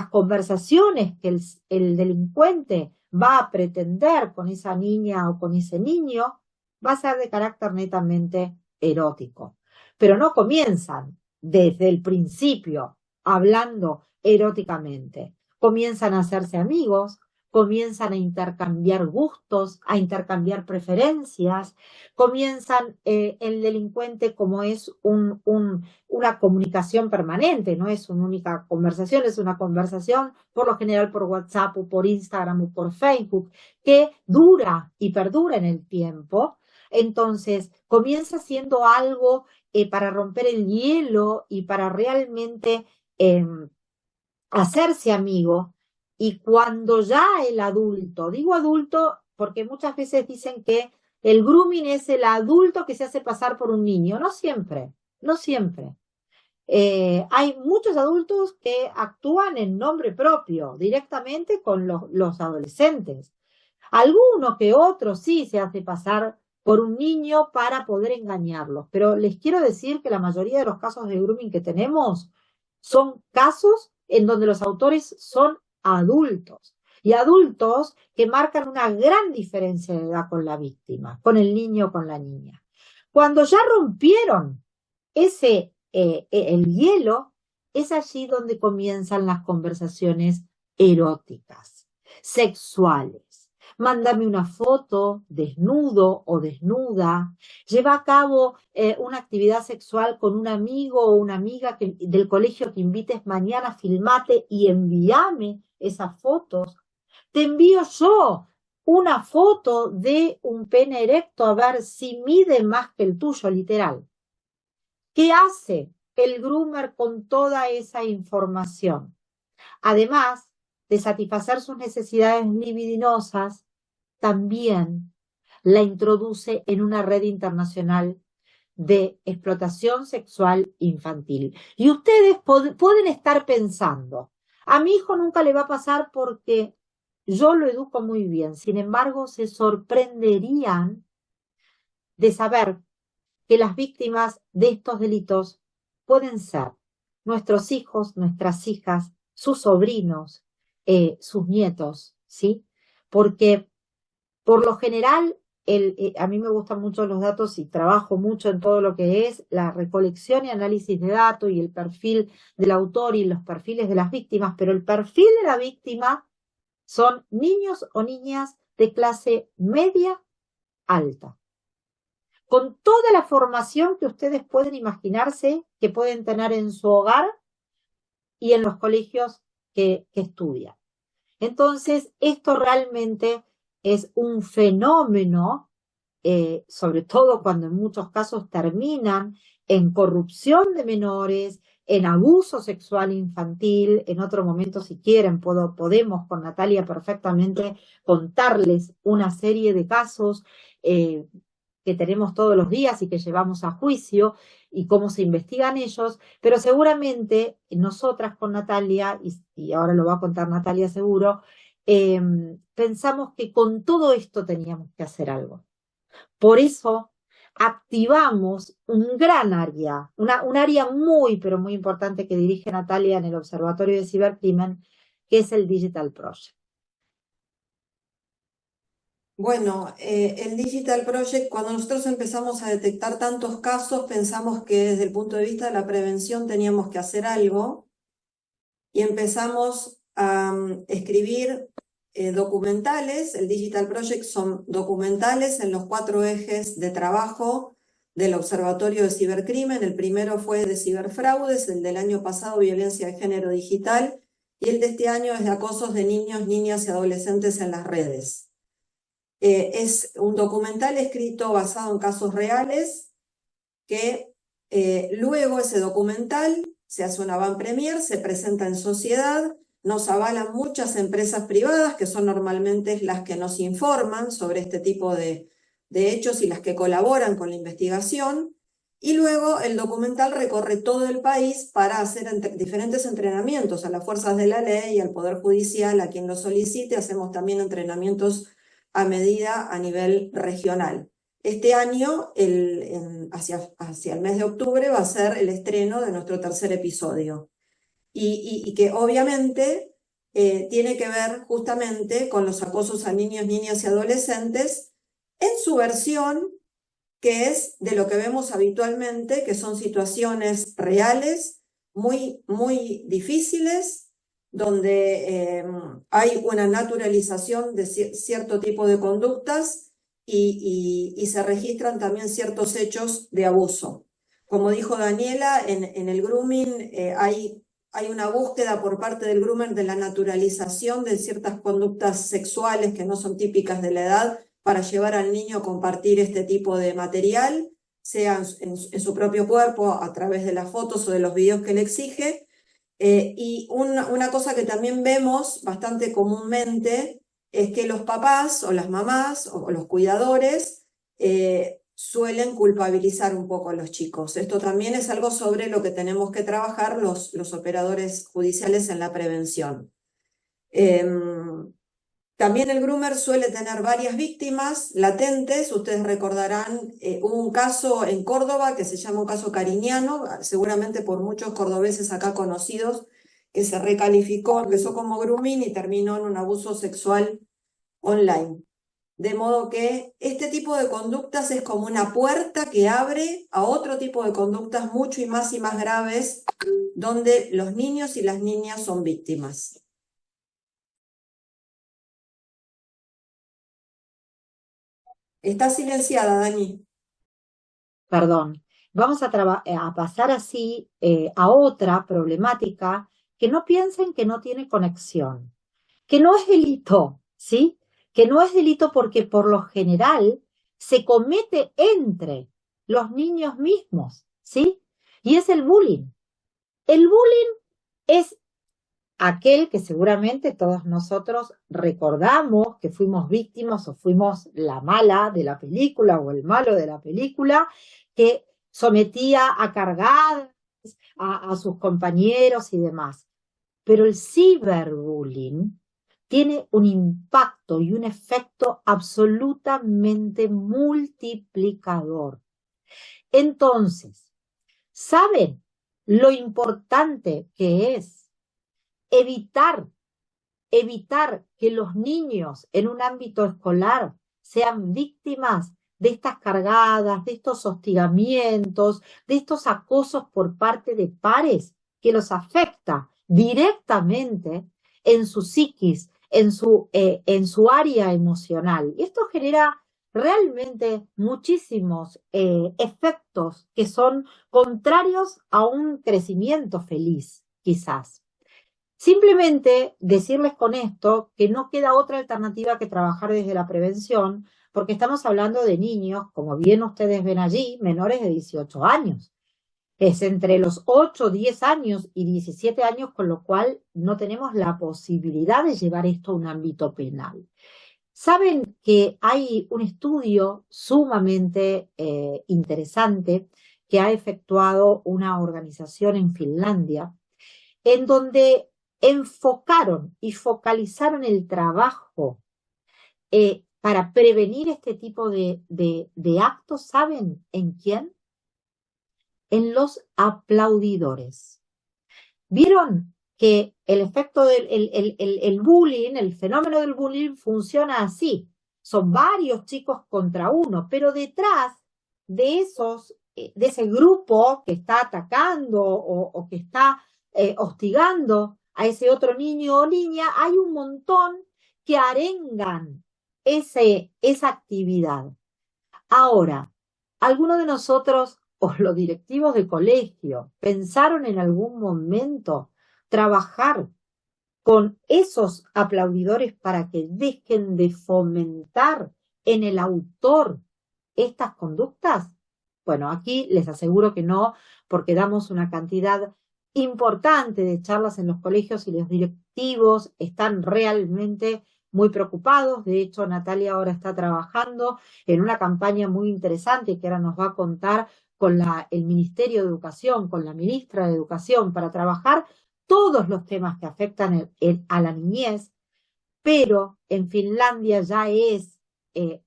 conversaciones que el delincuente va a pretender con esa niña o con ese niño va a ser de carácter netamente erótico. Pero no comienzan desde el principio hablando eróticamente. Comienzan a hacerse amigos, comienzan a intercambiar gustos, a intercambiar preferencias, comienzan el delincuente, como es una comunicación permanente, no es una única conversación, es una conversación por lo general por WhatsApp o por Instagram o por Facebook, que dura y perdura en el tiempo. Entonces comienza siendo algo para romper el hielo y para realmente hacerse amigo. Y cuando ya el adulto, digo adulto porque muchas veces dicen que el grooming es el adulto que se hace pasar por un niño. No siempre, no siempre. Hay muchos adultos que actúan en nombre propio, directamente con los adolescentes. Alguno que otro sí se hace pasar por un niño para poder engañarlos. Pero les quiero decir que la mayoría de los casos de grooming que tenemos son casos en donde los autores son adultos, y adultos que marcan una gran diferencia de edad con la víctima, con el niño o con la niña. Cuando ya rompieron el hielo, es allí donde comienzan las conversaciones eróticas, sexuales. Mándame una foto desnudo o desnuda, lleva a cabo una actividad sexual con un amigo o una amiga del colegio que invites mañana, filmate y envíame esas fotos. Te envío yo una foto de un pene erecto a ver si mide más que el tuyo, literal. ¿Qué hace el groomer con toda esa información? Además de satisfacer sus necesidades libidinosas, también la introduce en una red internacional de explotación sexual infantil. Y ustedes pueden estar pensando, a mi hijo nunca le va a pasar porque yo lo educo muy bien. Sin embargo, se sorprenderían de saber que las víctimas de estos delitos pueden ser nuestros hijos, nuestras hijas, sus sobrinos, sus nietos, ¿sí? Porque por lo general, a mí me gustan mucho los datos y trabajo mucho en todo lo que es la recolección y análisis de datos y el perfil del autor y los perfiles de las víctimas, pero el perfil de la víctima son niños o niñas de clase media alta, con toda la formación que ustedes pueden imaginarse que pueden tener en su hogar y en los colegios que estudian. Entonces, esto realmente es un fenómeno, sobre todo cuando en muchos casos terminan en corrupción de menores, en abuso sexual infantil. En otro momento, si quieren, podemos con Natalia perfectamente contarles una serie de casos que tenemos todos los días y que llevamos a juicio y cómo se investigan ellos, pero seguramente nosotras con Natalia, y ahora lo va a contar Natalia seguro, pensamos que con todo esto teníamos que hacer algo. Por eso activamos un gran área, un área muy, pero muy importante que dirige Natalia en el Observatorio de Cibercrimen, que es el Digital Project.
Bueno, el Digital Project, cuando nosotros empezamos a detectar tantos casos, pensamos que desde el punto de vista de la prevención teníamos que hacer algo y empezamos a escribir documentales. El Digital Project son documentales en los 4 ejes de trabajo del Observatorio de Cibercrimen. El primero fue de ciberfraudes, el del año pasado violencia de género digital, y el de este año es de acosos de niños, niñas y adolescentes en las redes. Es un documental escrito basado en casos reales que luego ese documental se hace una van premier, se presenta en sociedad, nos avalan muchas empresas privadas, que son normalmente las que nos informan sobre este tipo de hechos y las que colaboran con la investigación. Y luego el documental recorre todo el país para hacer diferentes entrenamientos a las fuerzas de la ley, al Poder Judicial, a quien lo solicite. Hacemos también entrenamientos a medida a nivel regional. Este año, hacia el mes de octubre, va a ser el estreno de nuestro tercer episodio. Y que obviamente tiene que ver justamente con los acosos a niños, niñas y adolescentes en su versión, que es de lo que vemos habitualmente, que son situaciones reales, muy, muy difíciles, donde hay una naturalización de cierto tipo de conductas y se registran también ciertos hechos de abuso. Como dijo Daniela, en el grooming hay una búsqueda por parte del groomer de la naturalización de ciertas conductas sexuales que no son típicas de la edad, para llevar al niño a compartir este tipo de material, sea en su propio cuerpo, a través de las fotos o de los videos que le exige. Y una cosa que también vemos bastante comúnmente es que los papás o las mamás o los cuidadores suelen culpabilizar un poco a los chicos. Esto también es algo sobre lo que tenemos que trabajar los operadores judiciales en la prevención. También el groomer suele tener varias víctimas latentes. Ustedes recordarán, hubo un caso en Córdoba que se llama un caso Cariñano, seguramente por muchos cordobeses acá conocidos, que se recalificó, empezó como grooming y terminó en un abuso sexual online. De modo que este tipo de conductas es como una puerta que abre a otro tipo de conductas mucho y más graves, donde los niños y las niñas son víctimas. Está silenciada, Dani.
Perdón. Vamos a pasar así a otra problemática que no piensen que no tiene conexión, que no es delito, ¿sí? Que no es delito porque por lo general se comete entre los niños mismos, ¿sí? Y es el bullying. El bullying es aquel que seguramente todos nosotros recordamos que fuimos víctimas o fuimos la mala de la película o el malo de la película, que sometía a cargadas a sus compañeros y demás. Pero el ciberbullying tiene un impacto y un efecto absolutamente multiplicador. Entonces, ¿saben lo importante que es evitar que los niños en un ámbito escolar sean víctimas de estas cargadas, de estos hostigamientos, de estos acosos por parte de pares que los afecta directamente en su psiquis, en su área emocional? Y esto genera realmente muchísimos efectos que son contrarios a un crecimiento feliz, quizás. Simplemente decirles con esto que no queda otra alternativa que trabajar desde la prevención, porque estamos hablando de niños, como bien ustedes ven allí, menores de 18 años. Es entre los 8, 10 años y 17 años, con lo cual no tenemos la posibilidad de llevar esto a un ámbito penal. Saben que hay un estudio sumamente interesante que ha efectuado una organización en Finlandia, en donde enfocaron y focalizaron el trabajo para prevenir este tipo de actos. ¿Saben en quién? En los aplaudidores. ¿Vieron que el efecto del bullying, el fenómeno del bullying funciona así? Son varios chicos contra uno, pero detrás de ese grupo que está atacando o que está hostigando a ese otro niño o niña, hay un montón que arengan esa actividad. Ahora, ¿alguno de nosotros o los directivos de colegio pensaron en algún momento trabajar con esos aplaudidores para que dejen de fomentar en el autor estas conductas? Bueno, aquí les aseguro que no, porque damos una cantidad importante de charlas en los colegios y los directivos están realmente muy preocupados. De hecho, Natalia ahora está trabajando en una campaña muy interesante que ahora nos va a contar con el Ministerio de Educación, con la ministra de Educación, para trabajar todos los temas que afectan a la niñez, pero en Finlandia ya es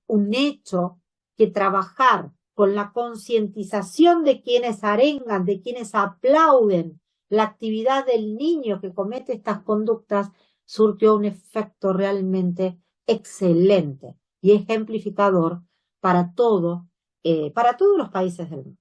un hecho que trabajar con la concientización de quienes arengan, de quienes aplauden la actividad del niño que comete estas conductas, surtió un efecto realmente excelente y ejemplificador para todos los países del mundo.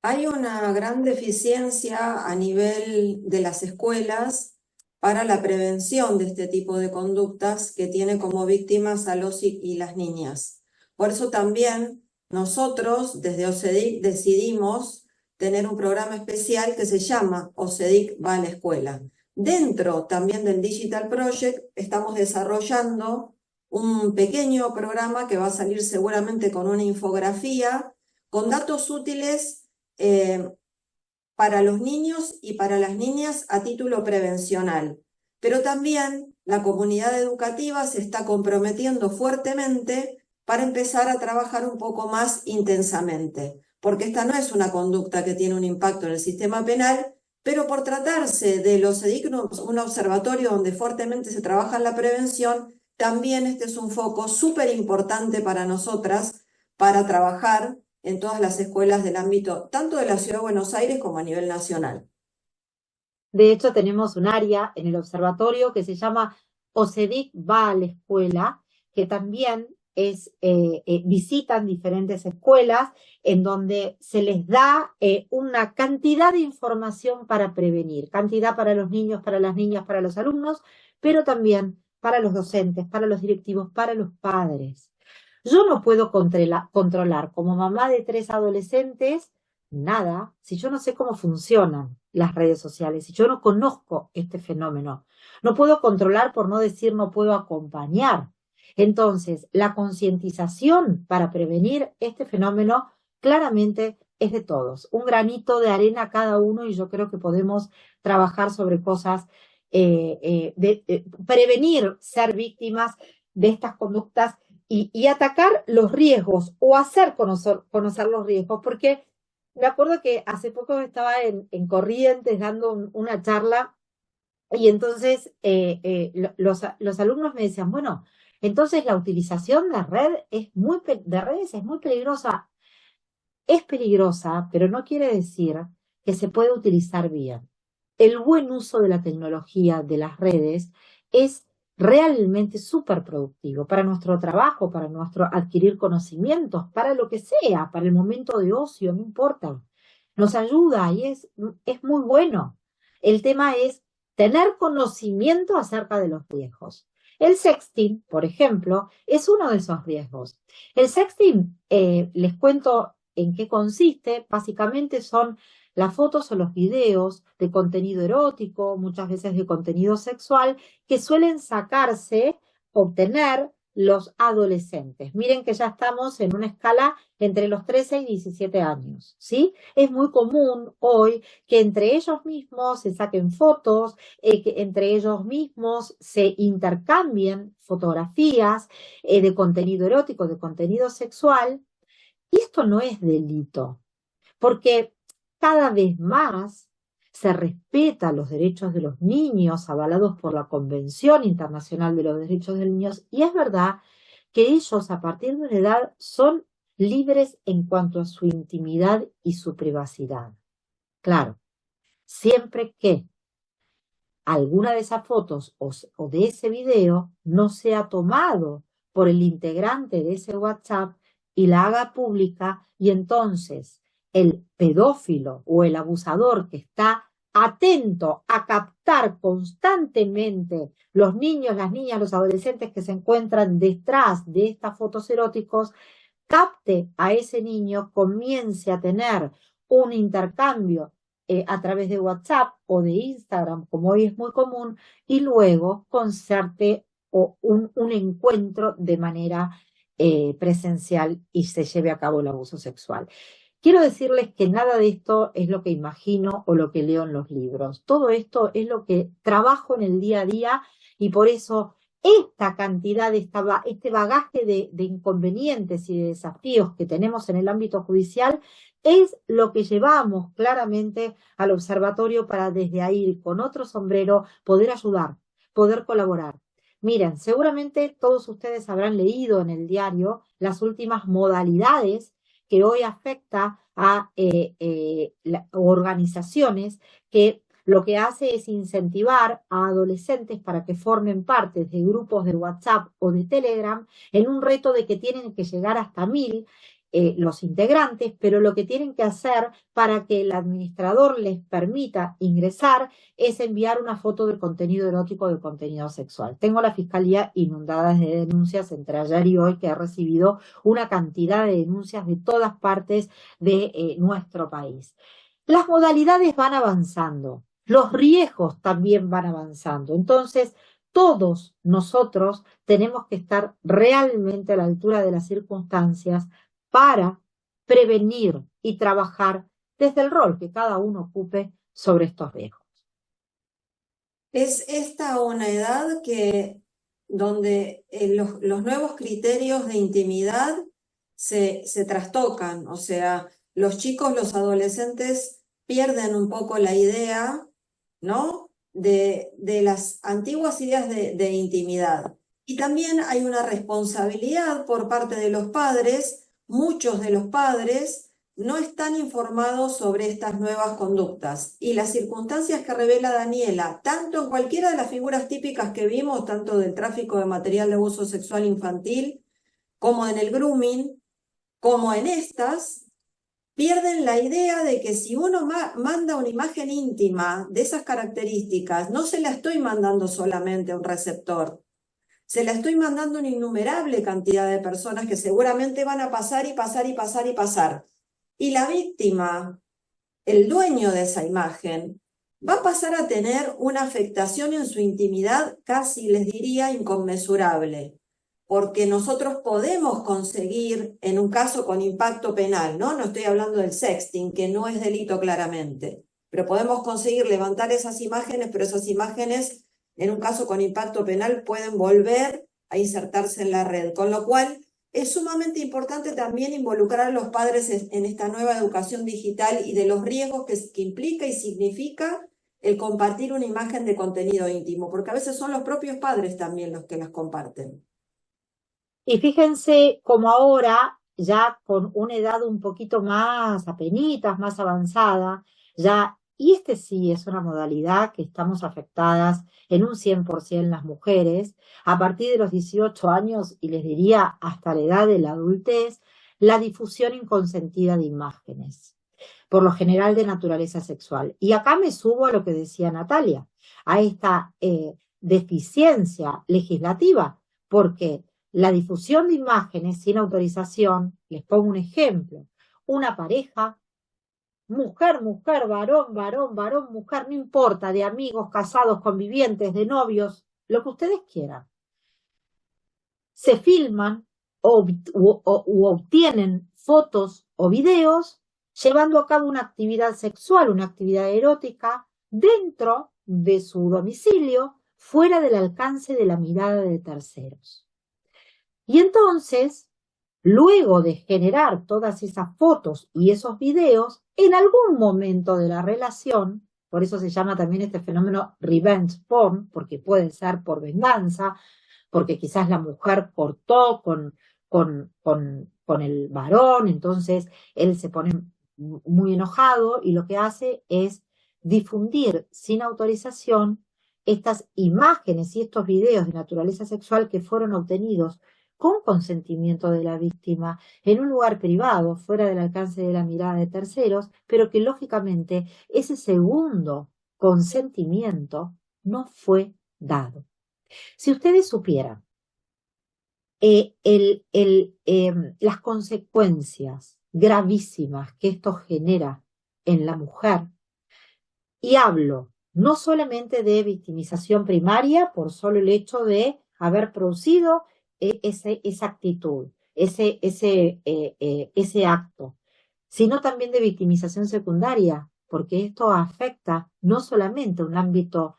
Hay una gran deficiencia a nivel de las escuelas para la prevención de este tipo de conductas que tiene como víctimas a los y las niñas. Por eso también nosotros desde OCEDIC decidimos tener un programa especial que se llama OCEDIC va a la escuela. Dentro también del Digital Project estamos desarrollando un pequeño programa que va a salir seguramente con una infografía, con datos útiles para los niños y para las niñas a título prevencional. Pero también la comunidad educativa se está comprometiendo fuertemente para empezar a trabajar un poco más intensamente, porque esta no es una conducta que tiene un impacto en el sistema penal, pero por tratarse de los OCEDIC, un observatorio donde fuertemente se trabaja en la prevención, también este es un foco súper importante para nosotras para trabajar en todas las escuelas del ámbito, tanto de la Ciudad de Buenos Aires como a nivel nacional.
De hecho, tenemos un área en el observatorio que se llama OCEDIC va a la escuela, que también visitan diferentes escuelas en donde se les da una cantidad de información para prevenir, cantidad para los niños, para las niñas, para los alumnos, pero también para los docentes, para los directivos, para los padres. Yo no puedo controlar como mamá de 3 adolescentes nada si yo no sé cómo funcionan las redes sociales, si yo no conozco este fenómeno. No puedo controlar, por no decir no puedo acompañar. Entonces, la concientización para prevenir este fenómeno claramente es de todos. Un granito de arena cada uno y yo creo que podemos trabajar sobre cosas, prevenir ser víctimas de estas conductas y atacar los riesgos o hacer conocer los riesgos, porque me acuerdo que hace poco estaba en Corrientes dando una charla y entonces los alumnos me decían, bueno, entonces la utilización de redes es muy peligrosa. Es peligrosa, pero no quiere decir que se puede utilizar bien. El buen uso de la tecnología, de las redes, es realmente súper productivo para nuestro trabajo, para nuestro adquirir conocimientos, para lo que sea, para el momento de ocio, no importa. Nos ayuda y es muy bueno. El tema es tener conocimiento acerca de los riesgos. El sexting, por ejemplo, es uno de esos riesgos. El sexting, les cuento en qué consiste. Básicamente son las fotos o los videos de contenido erótico, muchas veces de contenido sexual, que suelen obtener los adolescentes. Miren que ya estamos en una escala entre los 13 y 17 años, ¿sí? Es muy común hoy que entre ellos mismos se saquen fotos, que entre ellos mismos se intercambien fotografías de contenido erótico, de contenido sexual. Y esto no es delito, porque cada vez más se respeta los derechos de los niños avalados por la Convención Internacional de los Derechos de los Niños, y es verdad que ellos a partir de una edad son libres en cuanto a su intimidad y su privacidad. Claro, siempre que alguna de esas fotos o de ese video no sea tomado por el integrante de ese WhatsApp y la haga pública, y entonces el pedófilo o el abusador que está atento a captar constantemente los niños, las niñas, los adolescentes que se encuentran detrás de estas fotos eróticos, capte a ese niño, comience a tener un intercambio a través de WhatsApp o de Instagram, como hoy es muy común, y luego concerte un encuentro de manera presencial y se lleve a cabo el abuso sexual. Quiero decirles que nada de esto es lo que imagino o lo que leo en los libros. Todo esto es lo que trabajo en el día a día y por eso esta cantidad, este bagaje de inconvenientes y de desafíos que tenemos en el ámbito judicial es lo que llevamos claramente al observatorio para desde ahí, con otro sombrero, poder ayudar, poder colaborar. Miren, seguramente todos ustedes habrán leído en el diario las últimas modalidades que hoy afecta a organizaciones que lo que hace es incentivar a adolescentes para que formen parte de grupos de WhatsApp o de Telegram en un reto de que tienen que llegar hasta 1000 los integrantes, pero lo que tienen que hacer para que el administrador les permita ingresar es enviar una foto del contenido erótico o del contenido sexual. Tengo la fiscalía inundada de denuncias entre ayer y hoy, que ha recibido una cantidad de denuncias de todas partes de nuestro país. Las modalidades van avanzando, los riesgos también van avanzando. Entonces, todos nosotros tenemos que estar realmente a la altura de las circunstancias para prevenir y trabajar desde el rol que cada uno ocupe sobre estos riesgos.
Es esta una edad donde los nuevos criterios de intimidad se trastocan, o sea, los chicos, los adolescentes pierden un poco la idea, ¿no?, de las antiguas ideas de intimidad. Y también hay una responsabilidad por parte de los padres. Muchos de los padres no están informados sobre estas nuevas conductas y las circunstancias que revela Daniela, tanto en cualquiera de las figuras típicas que vimos, tanto del tráfico de material de abuso sexual infantil, como en el grooming, como en estas, pierden la idea de que si uno manda una imagen íntima de esas características, no se la estoy mandando solamente a un receptor, se la estoy mandando a una innumerable cantidad de personas que seguramente van a pasar y pasar y pasar y pasar. Y la víctima, el dueño de esa imagen, va a pasar a tener una afectación en su intimidad casi, les diría, inconmensurable, porque nosotros podemos conseguir, en un caso con impacto penal, ¿no? No estoy hablando del sexting, que no es delito claramente, pero podemos conseguir levantar esas imágenes, pero esas imágenes, en un caso con impacto penal, pueden volver a insertarse en la red, con lo cual es sumamente importante también involucrar a los padres en esta nueva educación digital y de los riesgos que implica y significa el compartir una imagen de contenido íntimo, porque a veces son los propios padres también los que las comparten.
Y fíjense cómo ahora, ya con una edad un poquito más apenitas, más avanzada, y este sí es una modalidad que estamos afectadas en un 100% las mujeres, a partir de los 18 años, y les diría hasta la edad de la adultez, la difusión inconsentida de imágenes, por lo general de naturaleza sexual. Y acá me subo a lo que decía Natalia, a esta deficiencia legislativa, porque la difusión de imágenes sin autorización, les pongo un ejemplo, una pareja, mujer, mujer, varón, varón, varón, mujer, no importa, de amigos, casados, convivientes, de novios, lo que ustedes quieran, se filman u obtienen fotos o videos llevando a cabo una actividad sexual, una actividad erótica, dentro de su domicilio, fuera del alcance de la mirada de terceros. Y entonces, luego de generar todas esas fotos y esos videos, en algún momento de la relación, por eso se llama también este fenómeno revenge porn, porque puede ser por venganza, porque quizás la mujer cortó con el varón, entonces él se pone muy enojado y lo que hace es difundir sin autorización estas imágenes y estos videos de naturaleza sexual que fueron obtenidos con consentimiento de la víctima, en un lugar privado, fuera del alcance de la mirada de terceros, pero que lógicamente ese segundo consentimiento no fue dado. Si ustedes supieran las consecuencias gravísimas que esto genera en la mujer, y hablo no solamente de victimización primaria por solo el hecho de haber producido esa actitud, ese acto, sino también de victimización secundaria, porque esto afecta no solamente un ámbito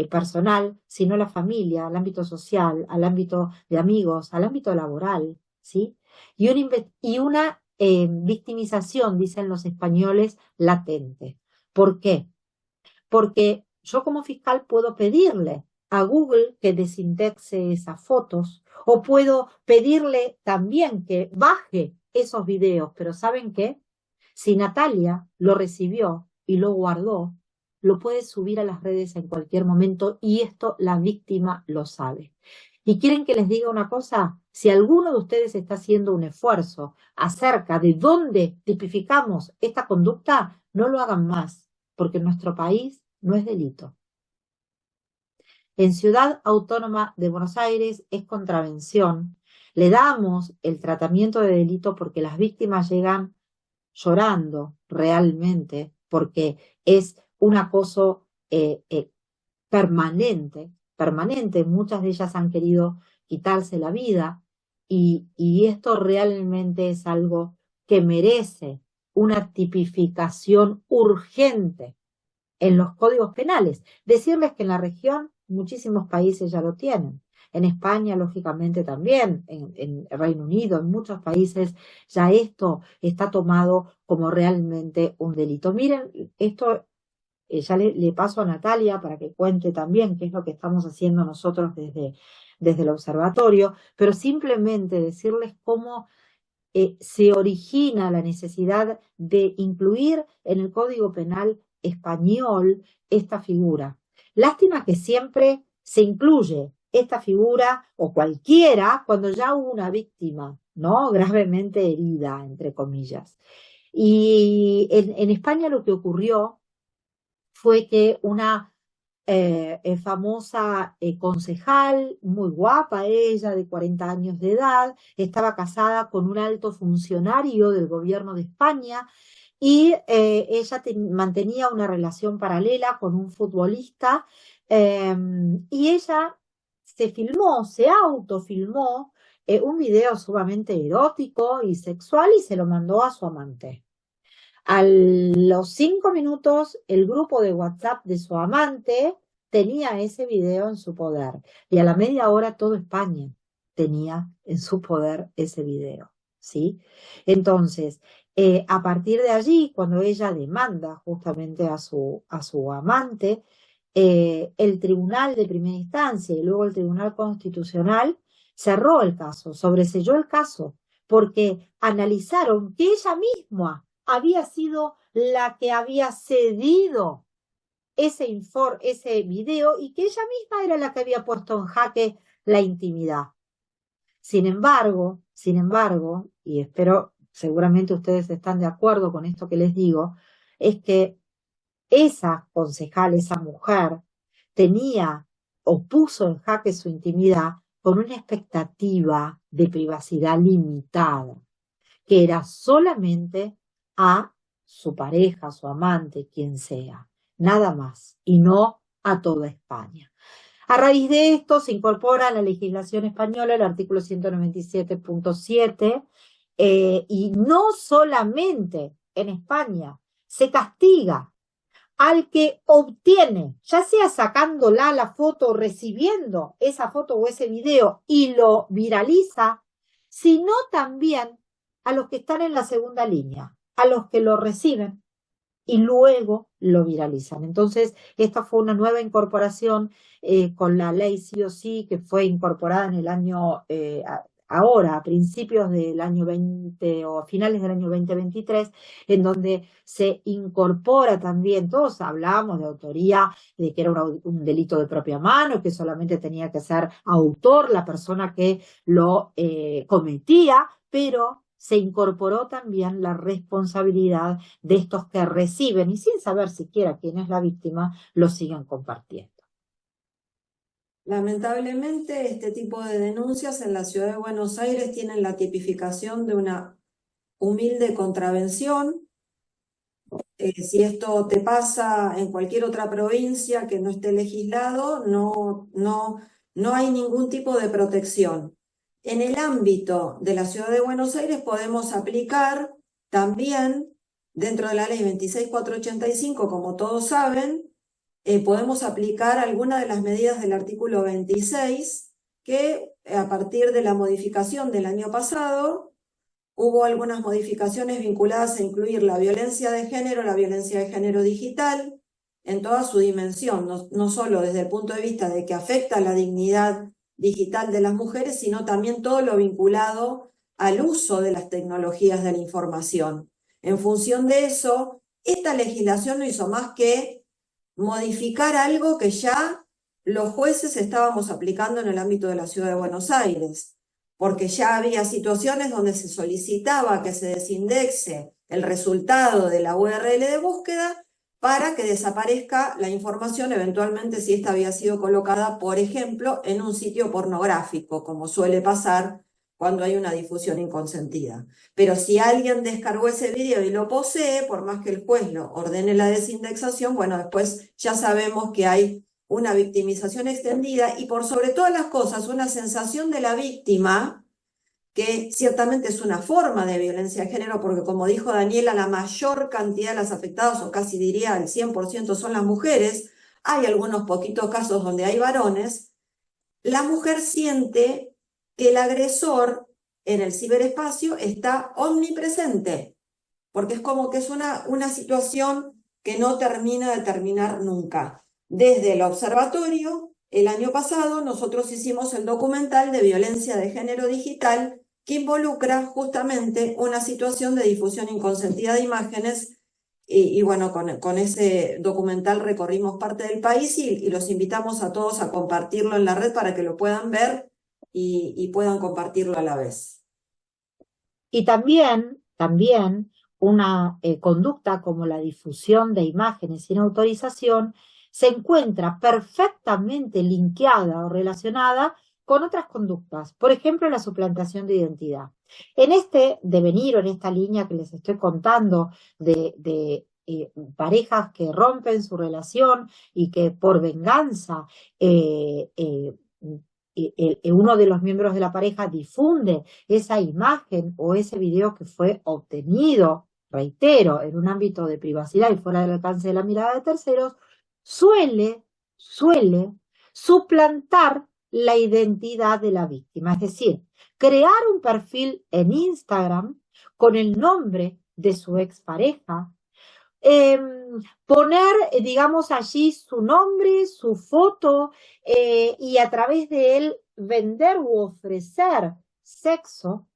personal, sino a la familia, al ámbito social, al ámbito de amigos, al ámbito laboral, ¿sí? Y una victimización, dicen los españoles, latente. ¿Por qué? Porque yo como fiscal puedo pedirle a Google que desindexe esas fotos o puedo pedirle también que baje esos videos, pero ¿saben qué? Si Natalia lo recibió y lo guardó, lo puede subir a las redes en cualquier momento y esto la víctima lo sabe. ¿Y quieren que les diga una cosa? Si alguno de ustedes está haciendo un esfuerzo acerca de dónde tipificamos esta conducta, no lo hagan más, porque en nuestro país no es delito. En Ciudad Autónoma de Buenos Aires es contravención. Le damos el tratamiento de delito porque las víctimas llegan llorando realmente, porque es un acoso permanente. Muchas de ellas han querido quitarse la vida y esto realmente es algo que merece una tipificación urgente en los códigos penales. Decirles que en la región muchísimos países ya lo tienen. En España, lógicamente, también, en Reino Unido, en muchos países, ya esto está tomado como realmente un delito. Miren, esto ya le paso a Natalia para que cuente también qué es lo que estamos haciendo nosotros desde el observatorio, pero simplemente decirles cómo se origina la necesidad de incluir en el Código Penal español esta figura. Lástima que siempre se incluye esta figura o cualquiera cuando ya hubo una víctima, ¿no? Gravemente herida, entre comillas. Y en España lo que ocurrió fue que una famosa concejal, muy guapa ella, de 40 años de edad, estaba casada con un alto funcionario del gobierno de España y ella mantenía una relación paralela con un futbolista y ella se autofilmó un video sumamente erótico y sexual y se lo mandó a su amante. A los 5 minutos, el grupo de WhatsApp de su amante tenía ese video en su poder. Y a la media hora, toda España tenía en su poder ese video, ¿sí? Entonces, a partir de allí, cuando ella demanda justamente a su amante, el Tribunal de Primera Instancia y luego el Tribunal Constitucional cerró el caso, sobreseyó el caso, porque analizaron que ella misma había sido la que había cedido ese video y que ella misma era la que había puesto en jaque la intimidad. Sin embargo, y espero seguramente ustedes están de acuerdo con esto que les digo, es que esa concejal, esa mujer, tenía o puso en jaque su intimidad con una expectativa de privacidad limitada, que era solamente a su pareja, a su amante, quien sea, nada más, y no a toda España. A raíz de esto se incorpora a la legislación española el artículo 197.7 y no solamente en España se castiga al que obtiene, ya sea sacándola la foto o recibiendo esa foto o ese video y lo viraliza, sino también a los que están en la segunda línea, a los que lo reciben y luego lo viralizan. Entonces, esta fue una nueva incorporación con la ley sí o sí que fue incorporada en el año, ahora, a principios del año 20 o a finales del año 2023, en donde se incorpora también, todos hablábamos de autoría, de que era un delito de propia mano, que solamente tenía que ser autor la persona que lo cometía, pero se incorporó también la responsabilidad de estos que reciben y sin saber siquiera quién es la víctima, lo siguen compartiendo.
Lamentablemente, este tipo de denuncias en la ciudad de Buenos Aires tienen la tipificación de una humilde contravención. Si esto te pasa en cualquier otra provincia que no esté legislado, no hay ningún tipo de protección. En el ámbito de la ciudad de Buenos Aires podemos aplicar también dentro de la ley 26485, como todos saben, podemos aplicar algunas de las medidas del artículo 26, que a partir de la modificación del año pasado, hubo algunas modificaciones vinculadas a incluir la violencia de género digital, en toda su dimensión, no solo desde el punto de vista de que afecta la dignidad digital de las mujeres, sino también todo lo vinculado al uso de las tecnologías de la información. En función de eso, esta legislación no hizo más que modificar algo que ya los jueces estábamos aplicando en el ámbito de la Ciudad de Buenos Aires, porque ya había situaciones donde se solicitaba que se desindexe el resultado de la URL de búsqueda para que desaparezca la información eventualmente si esta había sido colocada, por ejemplo, en un sitio pornográfico, como suele pasar cuando hay una difusión inconsentida. Pero si alguien descargó ese video y lo posee, por más que el juez lo ordene la desindexación, bueno, después ya sabemos que hay una victimización extendida y por sobre todas las cosas una sensación de la víctima, que ciertamente es una forma de violencia de género, porque como dijo Daniela, la mayor cantidad de las afectadas, o casi diría el 100% son las mujeres, hay algunos poquitos casos donde hay varones, la mujer siente que el agresor en el ciberespacio está omnipresente, porque es como que es una situación que no termina de terminar nunca. Desde el observatorio, el año pasado, nosotros hicimos el documental de violencia de género digital, que involucra justamente una situación de difusión inconsentida de imágenes, y bueno, con ese documental recorrimos parte del país y los invitamos a todos a compartirlo en la red para que lo puedan ver y puedan compartirlo a la vez.
Y también una conducta como la difusión de imágenes sin autorización se encuentra perfectamente linkeada o relacionada con otras conductas, por ejemplo, la suplantación de identidad. En este devenir o en esta línea que les estoy contando de parejas que rompen su relación y que por venganza uno de los miembros de la pareja difunde esa imagen o ese video que fue obtenido, reitero, en un ámbito de privacidad y fuera del alcance de la mirada de terceros, suele suplantar la identidad de la víctima. Es decir, crear un perfil en Instagram con el nombre de su expareja, poner, digamos, allí su nombre, su foto, y a través de él vender u ofrecer sexo,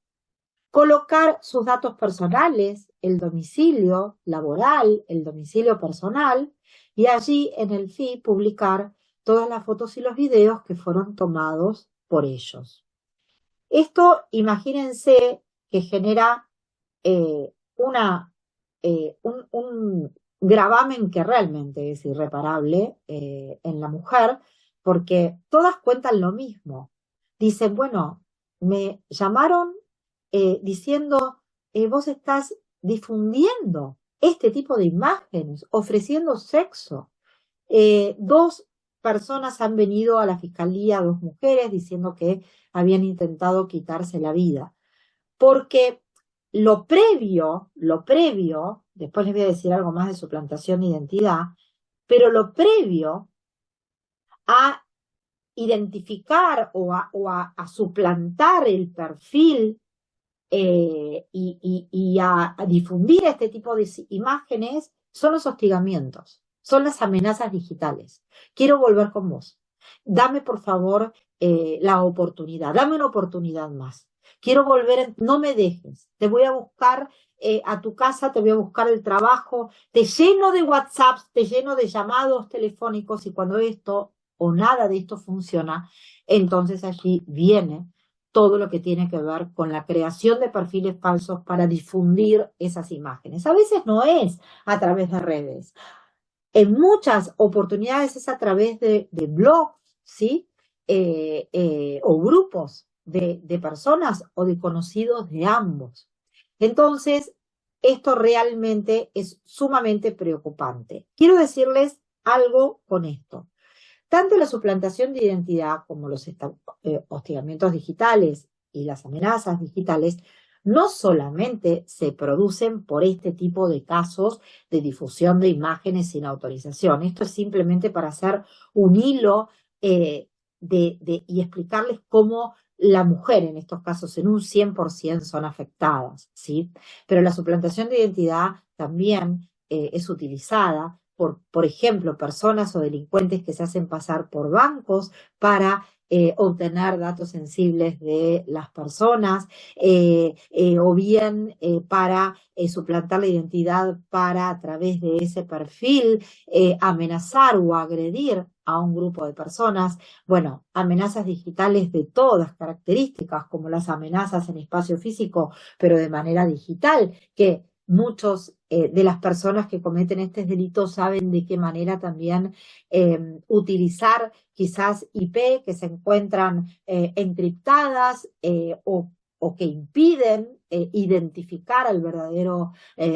colocar sus datos personales, el domicilio laboral, el domicilio personal, y allí en el feed publicar todas las fotos y los videos que fueron tomados por ellos. Esto, imagínense que genera un gravamen que realmente es irreparable en la mujer, porque todas cuentan lo mismo. Dicen, bueno, me llamaron diciendo, vos estás difundiendo este tipo de imágenes, ofreciendo sexo. Dos personas han venido a la fiscalía, dos mujeres, diciendo que habían intentado quitarse la vida. Porque lo previo, después les voy a decir algo más de suplantación de identidad, pero lo previo a identificar o a suplantar el perfil y a difundir este tipo de imágenes son los hostigamientos, son las amenazas digitales. Quiero volver con vos. Dame, por favor, la oportunidad. Dame una oportunidad más. Quiero volver, no me dejes. Te voy a buscar a tu casa, te voy a buscar el trabajo. Te lleno de WhatsApps, te lleno de llamados telefónicos y cuando esto o nada de esto funciona, entonces allí viene todo lo que tiene que ver con la creación de perfiles falsos para difundir esas imágenes. A veces no es a través de redes. En muchas oportunidades es a través de blogs, ¿sí? O grupos de personas o de conocidos de ambos. Entonces, esto realmente es sumamente preocupante. Quiero decirles algo con esto. Tanto la suplantación de identidad como los hostigamientos digitales y las amenazas digitales no solamente se producen por este tipo de casos de difusión de imágenes sin autorización. Esto es simplemente para hacer un hilo y explicarles cómo la mujer en estos casos en un 100% son afectadas, ¿sí? Pero la suplantación de identidad también es utilizada por ejemplo, personas o delincuentes que se hacen pasar por bancos para obtener datos sensibles de las personas, o bien para suplantar la identidad para, a través de ese perfil, amenazar o agredir a un grupo de personas. Bueno, amenazas digitales de todas características, como las amenazas en espacio físico, pero de manera digital, que muchos de las personas que cometen estos delitos saben de qué manera también utilizar quizás IP que se encuentran encriptadas o que impiden identificar al verdadero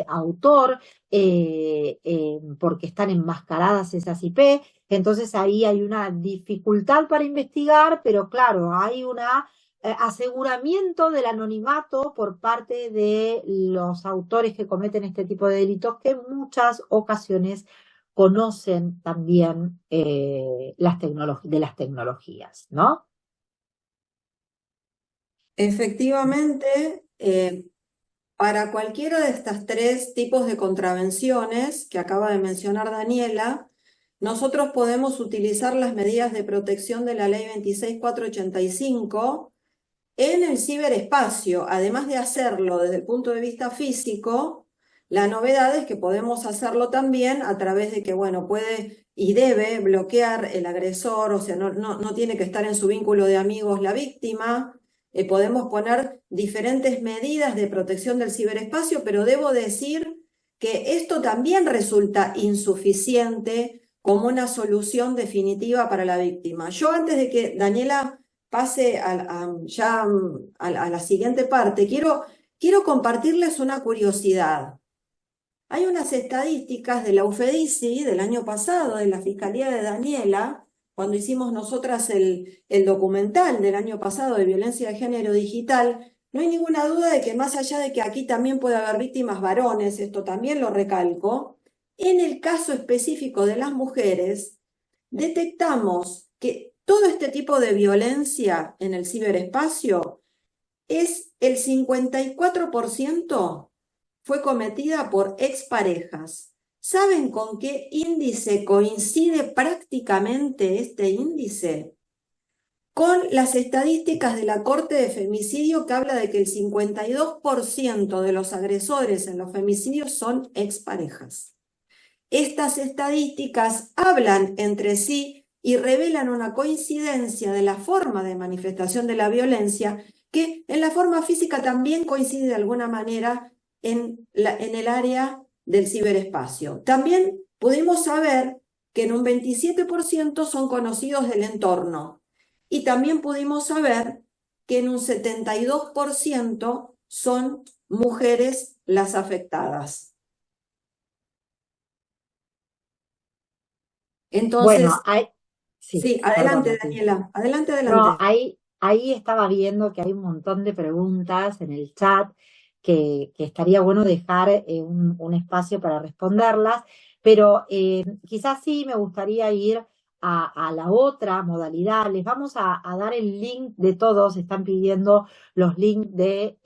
autor porque están enmascaradas esas IP. Entonces ahí hay una dificultad para investigar, pero claro, hay una aseguramiento del anonimato por parte de los autores que cometen este tipo de delitos, que en muchas ocasiones conocen también de las tecnologías, ¿no?
Efectivamente, para cualquiera de estos tres tipos de contravenciones que acaba de mencionar Daniela, nosotros podemos utilizar las medidas de protección de la Ley 26485 en el ciberespacio. Además de hacerlo desde el punto de vista físico, la novedad es que podemos hacerlo también a través de que, bueno, puede y debe bloquear el agresor, o sea, no tiene que estar en su vínculo de amigos la víctima. Podemos poner diferentes medidas de protección del ciberespacio, pero debo decir que esto también resulta insuficiente como una solución definitiva para la víctima. Yo, antes de que Daniela pase ya a la siguiente parte, quiero compartirles una curiosidad. Hay unas estadísticas de la UFEDICI del año pasado, de la Fiscalía de Daniela, cuando hicimos nosotras el documental del año pasado de violencia de género digital. No hay ninguna duda de que, más allá de que aquí también puede haber víctimas varones, esto también lo recalco, en el caso específico de las mujeres, detectamos que todo este tipo de violencia en el ciberespacio es el 54% fue cometida por exparejas. ¿Saben con qué índice coincide prácticamente este índice? Con las estadísticas de la Corte de Femicidio, que habla de que el 52% de los agresores en los femicidios son exparejas. Estas estadísticas hablan entre sí y revelan una coincidencia de la forma de manifestación de la violencia, que en la forma física también coincide de alguna manera en el área del ciberespacio. También pudimos saber que en un 27% son conocidos del entorno, y también pudimos saber que en un 72% son mujeres las afectadas. Entonces,
Bueno,
sí, adelante,
perdón,
Daniela, adelante,
no,
adelante.
ahí estaba viendo que hay un montón de preguntas en el chat que estaría bueno dejar un espacio para responderlas, pero quizás sí me gustaría ir a la otra modalidad. Les vamos a dar el link de todos, están pidiendo los links de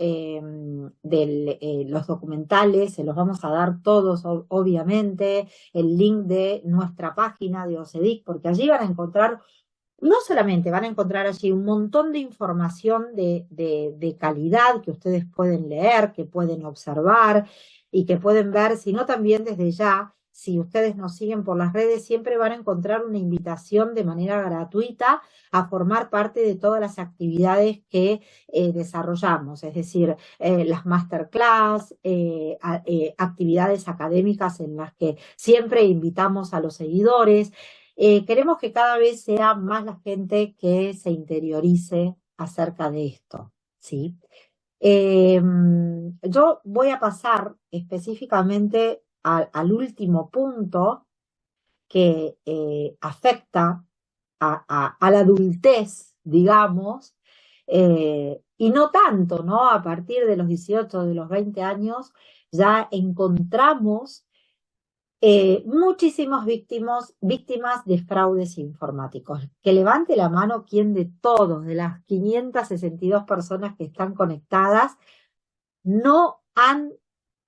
los documentales, se los vamos a dar todos, obviamente, el link de nuestra página de OCEDIC, porque allí van a encontrar. No solamente van a encontrar allí un montón de información de calidad que ustedes pueden leer, que pueden observar y que pueden ver, sino también desde ya, si ustedes nos siguen por las redes, siempre van a encontrar una invitación de manera gratuita a formar parte de todas las actividades que desarrollamos, es decir, las masterclass, actividades académicas en las que siempre invitamos a los seguidores. Queremos que cada vez sea más la gente que se interiorice acerca de esto, ¿sí? Yo voy a pasar específicamente al último punto que afecta a la adultez, digamos, y no tanto, ¿no? A partir de los 18, de los 20 años, ya encontramos muchísimas víctimas de fraudes informáticos. Que levante la mano quien de todos, de las 562 personas que están conectadas, no han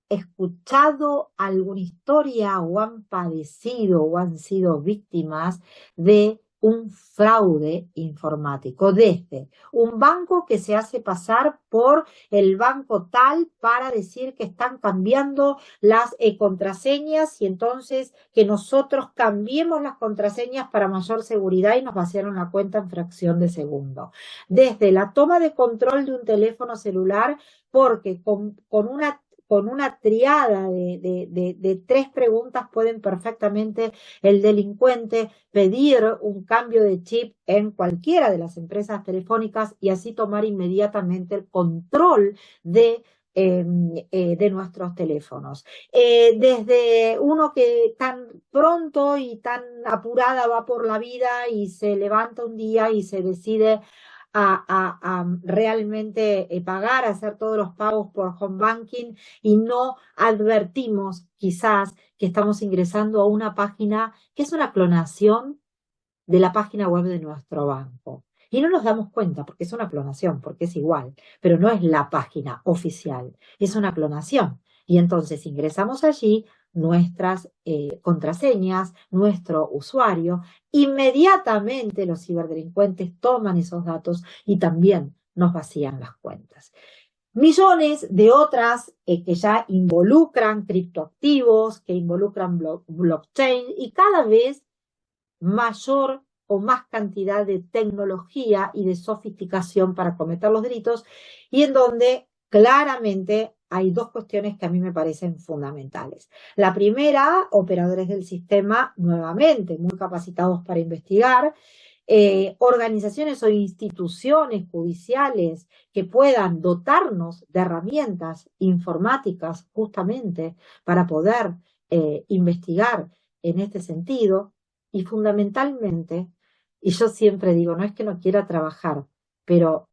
escuchado alguna historia o han padecido o han sido víctimas de un fraude informático, desde un banco que se hace pasar por el banco tal para decir que están cambiando las contraseñas y entonces que nosotros cambiemos las contraseñas para mayor seguridad y nos vaciaron la cuenta en fracción de segundo. Desde la toma de control de un teléfono celular, porque con una triada de 3 preguntas pueden perfectamente el delincuente pedir un cambio de chip en cualquiera de las empresas telefónicas y así tomar inmediatamente el control de nuestros teléfonos. Desde uno que tan pronto y tan apurada va por la vida y se levanta un día y se decide a realmente pagar, a hacer todos los pagos por home banking y no advertimos quizás que estamos ingresando a una página que es una clonación de la página web de nuestro banco. Y no nos damos cuenta porque es una clonación, porque es igual, pero no es la página oficial, es una clonación. Y entonces ingresamos allí nuestras contraseñas, nuestro usuario, inmediatamente los ciberdelincuentes toman esos datos y también nos vacían las cuentas. Millones de otras que ya involucran criptoactivos, que involucran blockchain y cada vez mayor o más cantidad de tecnología y de sofisticación para cometer los delitos y en donde claramente hay 2 cuestiones que a mí me parecen fundamentales. La primera, operadores del sistema nuevamente muy capacitados para investigar, organizaciones o instituciones judiciales que puedan dotarnos de herramientas informáticas justamente para poder investigar en este sentido. Y fundamentalmente, y yo siempre digo, no es que no quiera trabajar, pero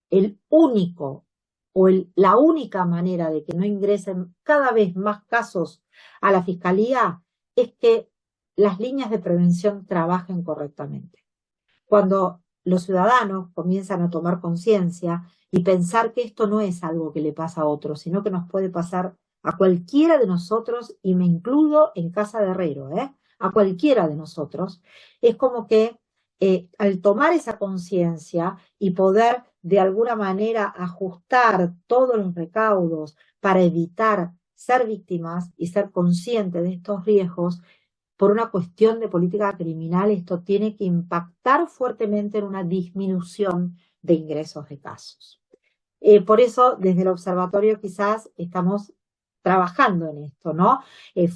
el único o la única manera de que no ingresen cada vez más casos a la Fiscalía es que las líneas de prevención trabajen correctamente. Cuando los ciudadanos comienzan a tomar conciencia y pensar que esto no es algo que le pasa a otros, sino que nos puede pasar a cualquiera de nosotros, y me incluyo en casa de herrero, a cualquiera de nosotros, es como que al tomar esa conciencia y poder de alguna manera ajustar todos los recaudos para evitar ser víctimas y ser conscientes de estos riesgos, por una cuestión de política criminal, esto tiene que impactar fuertemente en una disminución de ingresos de casos. Por eso, desde el observatorio quizás estamos trabajando en esto, ¿no?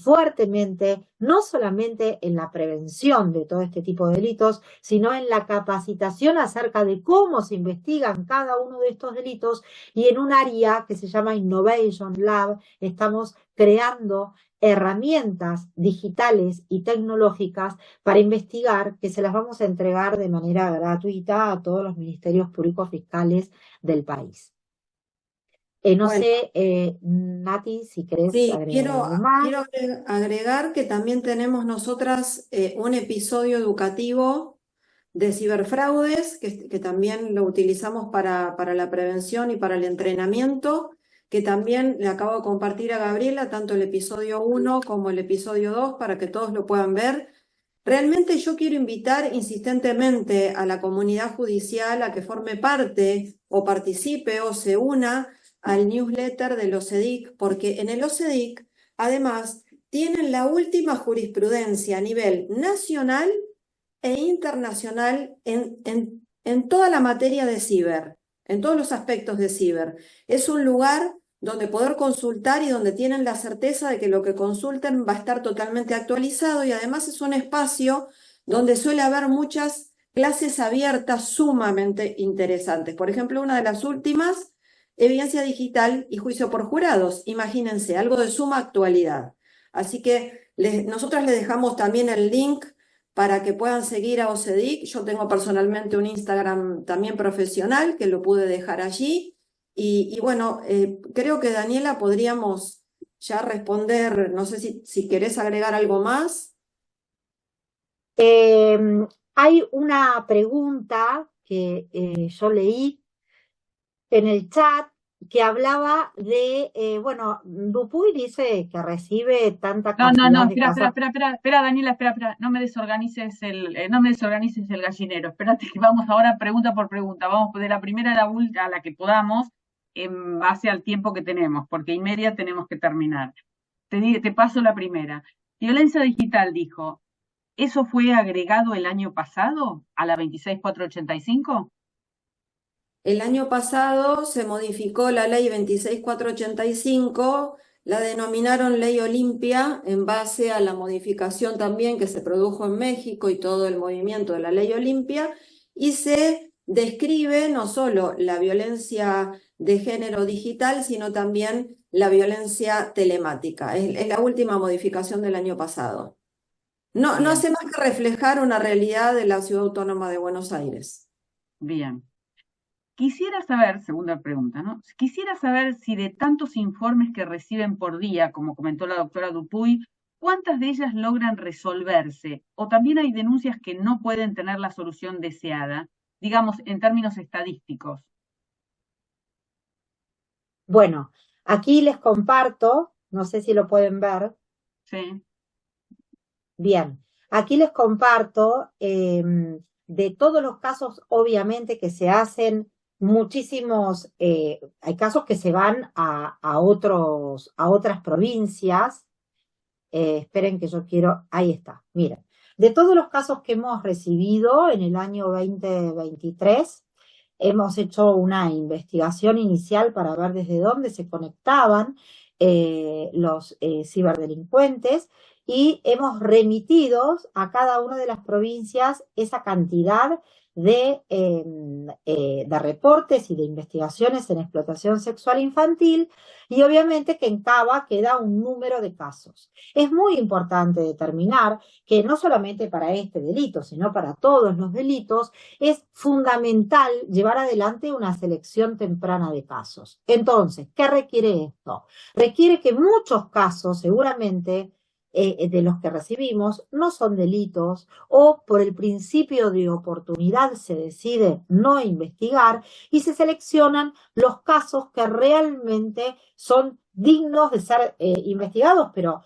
Fuertemente, no solamente en la prevención de todo este tipo de delitos, sino en la capacitación acerca de cómo se investigan cada uno de estos delitos, y en un área que se llama Innovation Lab estamos creando herramientas digitales y tecnológicas para investigar, que se las vamos a entregar de manera gratuita a todos los ministerios públicos fiscales del país. No
Bueno,
sé, Nati, si querés
sí,
agregar algo más.
quiero agregar que también tenemos nosotras un episodio educativo de ciberfraudes, que también lo utilizamos para la prevención y para el entrenamiento, que también le acabo de compartir a Gabriela, tanto el episodio 1 como el episodio 2, para que todos lo puedan ver. Realmente yo quiero invitar insistentemente a la comunidad judicial a que forme parte o participe o se una al newsletter del OCEDIC, porque en el OCEDIC, además, tienen la última jurisprudencia a nivel nacional e internacional en toda la materia de ciber, en todos los aspectos de ciber. Es un lugar donde poder consultar y donde tienen la certeza de que lo que consulten va a estar totalmente actualizado, y además es un espacio donde suele haber muchas clases abiertas sumamente interesantes. Por ejemplo, una de las últimas, evidencia digital y juicio por jurados. Imagínense, algo de suma actualidad. Así que nosotras les dejamos también el link para que puedan seguir a OCEDIC. Yo tengo personalmente un Instagram también profesional que lo pude dejar allí. Y bueno, creo que Daniela podríamos ya responder, no sé si querés agregar algo más.
Hay una pregunta que yo leí en el chat que hablaba de, bueno, Dupuy dice que recibe tanta
No,
cantidad de
espera,
casos.
espera, Daniela, espera, no me desorganices el gallinero, espérate que vamos ahora pregunta por pregunta, vamos de la primera a la última, a la que podamos, en base al tiempo que tenemos, porque y media tenemos que terminar. Te paso la primera. Violencia digital dijo, ¿eso fue agregado el año pasado a la 26485?
El año pasado se modificó la ley 26485, la denominaron Ley Olimpia en base a la modificación también que se produjo en México y todo el movimiento de la Ley Olimpia, y se describe no solo la violencia de género digital, sino también la violencia telemática. Es la última modificación del año pasado. No hace más que reflejar una realidad de la Ciudad Autónoma de Buenos Aires.
Bien. Quisiera saber, segunda pregunta, ¿no? Quisiera saber si de tantos informes que reciben por día, como comentó la doctora Dupuy, ¿cuántas de ellas logran resolverse? ¿O también hay denuncias que no pueden tener la solución deseada, digamos, en términos estadísticos?
Bueno, aquí les comparto, no sé si lo pueden ver.
Sí.
Bien, aquí les comparto de todos los casos, obviamente, que se hacen muchísimos, hay casos que se van a otras provincias. Esperen que yo quiero, ahí está, miren. De todos los casos que hemos recibido en el año 2023, hemos hecho una investigación inicial para ver desde dónde se conectaban los ciberdelincuentes y hemos remitido a cada una de las provincias esa cantidad de reportes y de investigaciones en explotación sexual infantil, y obviamente que en Cava queda un número de casos. Es muy importante determinar que no solamente para este delito, sino para todos los delitos, es fundamental llevar adelante una selección temprana de casos. Entonces, ¿qué requiere esto? Requiere que muchos casos, seguramente, de los que recibimos, no son delitos, o por el principio de oportunidad se decide no investigar y se seleccionan los casos que realmente son dignos de ser investigados, pero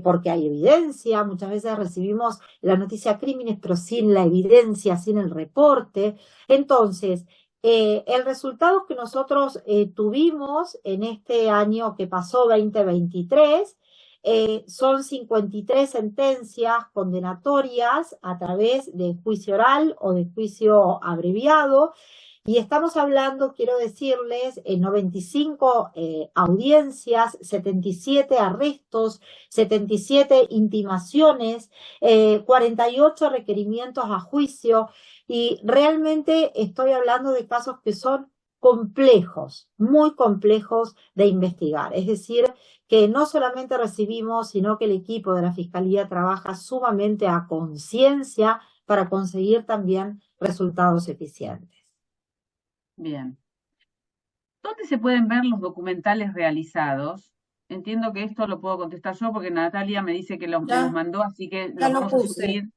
porque hay evidencia. Muchas veces recibimos la noticia crímenes, pero sin la evidencia, sin el reporte. Entonces, el resultado que nosotros tuvimos en este año que pasó, 2023, son 53 sentencias condenatorias a través de juicio oral o de juicio abreviado. Y estamos hablando, quiero decirles, 95 audiencias, 77 arrestos, 77 intimaciones, 48 requerimientos a juicio, y realmente estoy hablando de casos que son complejos, muy complejos de investigar. Es decir, que no solamente recibimos, sino que el equipo de la Fiscalía trabaja sumamente a conciencia para conseguir también resultados eficientes.
Bien. ¿Dónde se pueden ver los documentales realizados? Entiendo que esto lo puedo contestar yo porque Natalia me dice que me los mandó, así que
Ya
los
lo
vamos a
puse
subir.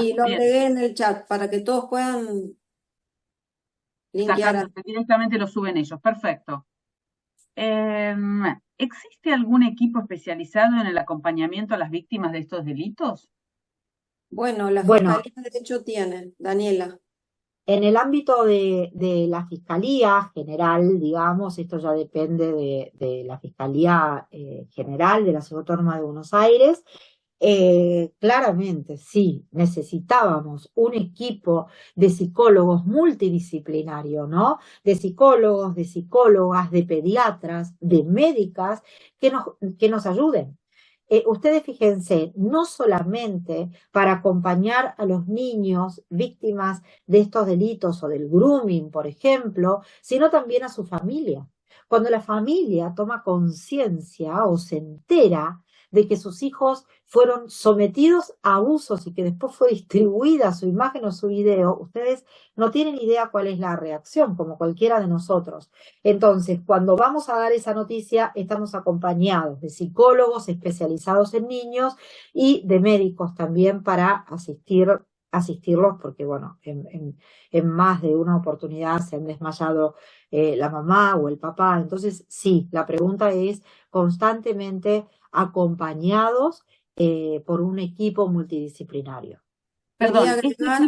y lo
bien.
agregué en el chat para que todos puedan linkear.
Directamente lo suben ellos. Perfecto. ¿Existe algún equipo especializado en el acompañamiento a las víctimas de estos delitos?
Bueno, la Fiscalía de hecho tiene, Daniela.
En el ámbito de la Fiscalía General, digamos, esto ya depende de la Fiscalía General de la Ciudad Autónoma de Buenos Aires, claramente sí, necesitábamos un equipo de psicólogos multidisciplinario, ¿no? De psicólogos, de psicólogas, de pediatras, de médicas que nos ayuden. Ustedes fíjense, no solamente para acompañar a los niños víctimas de estos delitos o del grooming, por ejemplo, sino también a su familia. Cuando la familia toma conciencia o se entera de que sus hijos fueron sometidos a abusos y que después fue distribuida su imagen o su video, ustedes no tienen idea cuál es la reacción, como cualquiera de nosotros. Entonces, cuando vamos a dar esa noticia, estamos acompañados de psicólogos especializados en niños y de médicos también para asistirlos, porque bueno, en más de una oportunidad se han desmayado la mamá o el papá. Entonces, sí, la pregunta es constantemente acompañados por un equipo multidisciplinario.
Quería
Perdón,
agregar,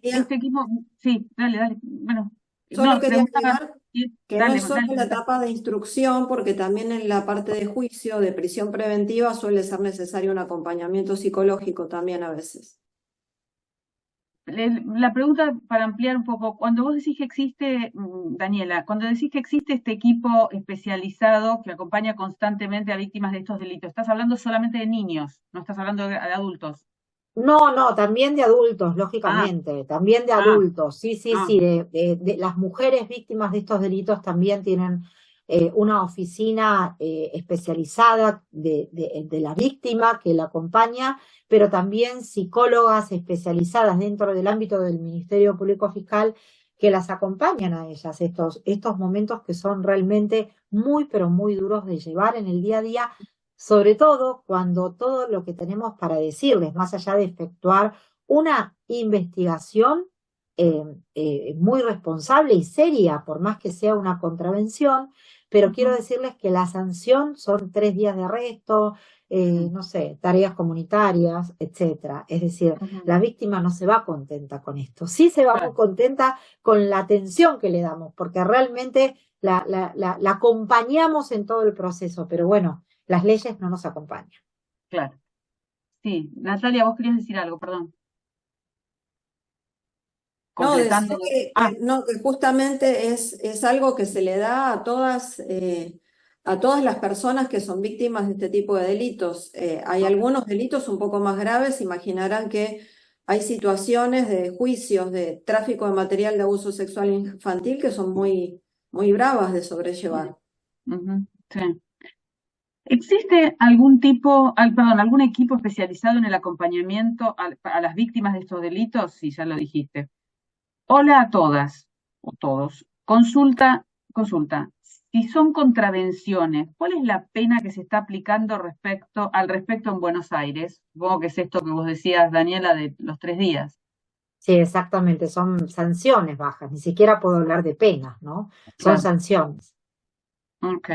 este equipo, sí, dale, bueno,
solo
no,
quería
preguntaba,
agregar
sí,
que no
dale,
es solo la
Natalia.
etapa de instrucción, porque también en la parte de juicio, de prisión preventiva, suele ser necesario un acompañamiento psicológico también a veces.
La pregunta para ampliar un poco, cuando vos decís que existe, Daniela, cuando decís que existe este equipo especializado que acompaña constantemente a víctimas de estos delitos, ¿estás hablando solamente de niños? ¿No estás hablando de adultos?
No, también de adultos,
Ah,
lógicamente, también de
ah,
adultos, sí,
ah,
de las mujeres víctimas de estos delitos también tienen una oficina especializada de la víctima que la acompaña, pero también psicólogas especializadas dentro del ámbito del Ministerio Público Fiscal que las acompañan a ellas, estos momentos que son realmente muy, pero muy duros de llevar en el día a día, sobre todo cuando todo lo que tenemos para decirles, más allá de efectuar una investigación muy responsable y seria, por más que sea una contravención, pero quiero decirles que la sanción son 3 días de arresto, no sé, tareas comunitarias, etcétera. Es decir, la víctima no se va contenta con esto. Sí se va muy
claro,
contenta con la atención que le damos, porque realmente la acompañamos en todo el proceso, pero bueno, las leyes no nos acompañan.
claro. Sí, Natalia, vos querías decir algo, perdón.
No, decía
Completando. Ah,
no, que justamente es algo que se le da a todas las personas que son víctimas de este tipo de delitos. Hay algunos delitos un poco más graves, imaginarán que hay situaciones de juicios de tráfico de material de abuso sexual infantil que son muy, muy bravas de sobrellevar.
sí. ¿Existe algún algún equipo especializado en el acompañamiento a las víctimas de estos delitos? Sí, ya lo dijiste. Hola a todas o todos. Consulta. Si son contravenciones, ¿cuál es la pena que se está aplicando al respecto en Buenos Aires? Supongo que es esto que vos decías, Daniela, de los 3 días.
Sí, exactamente, son sanciones bajas, ni siquiera puedo hablar de penas, ¿no? Son
Claro.
sanciones.
Ok.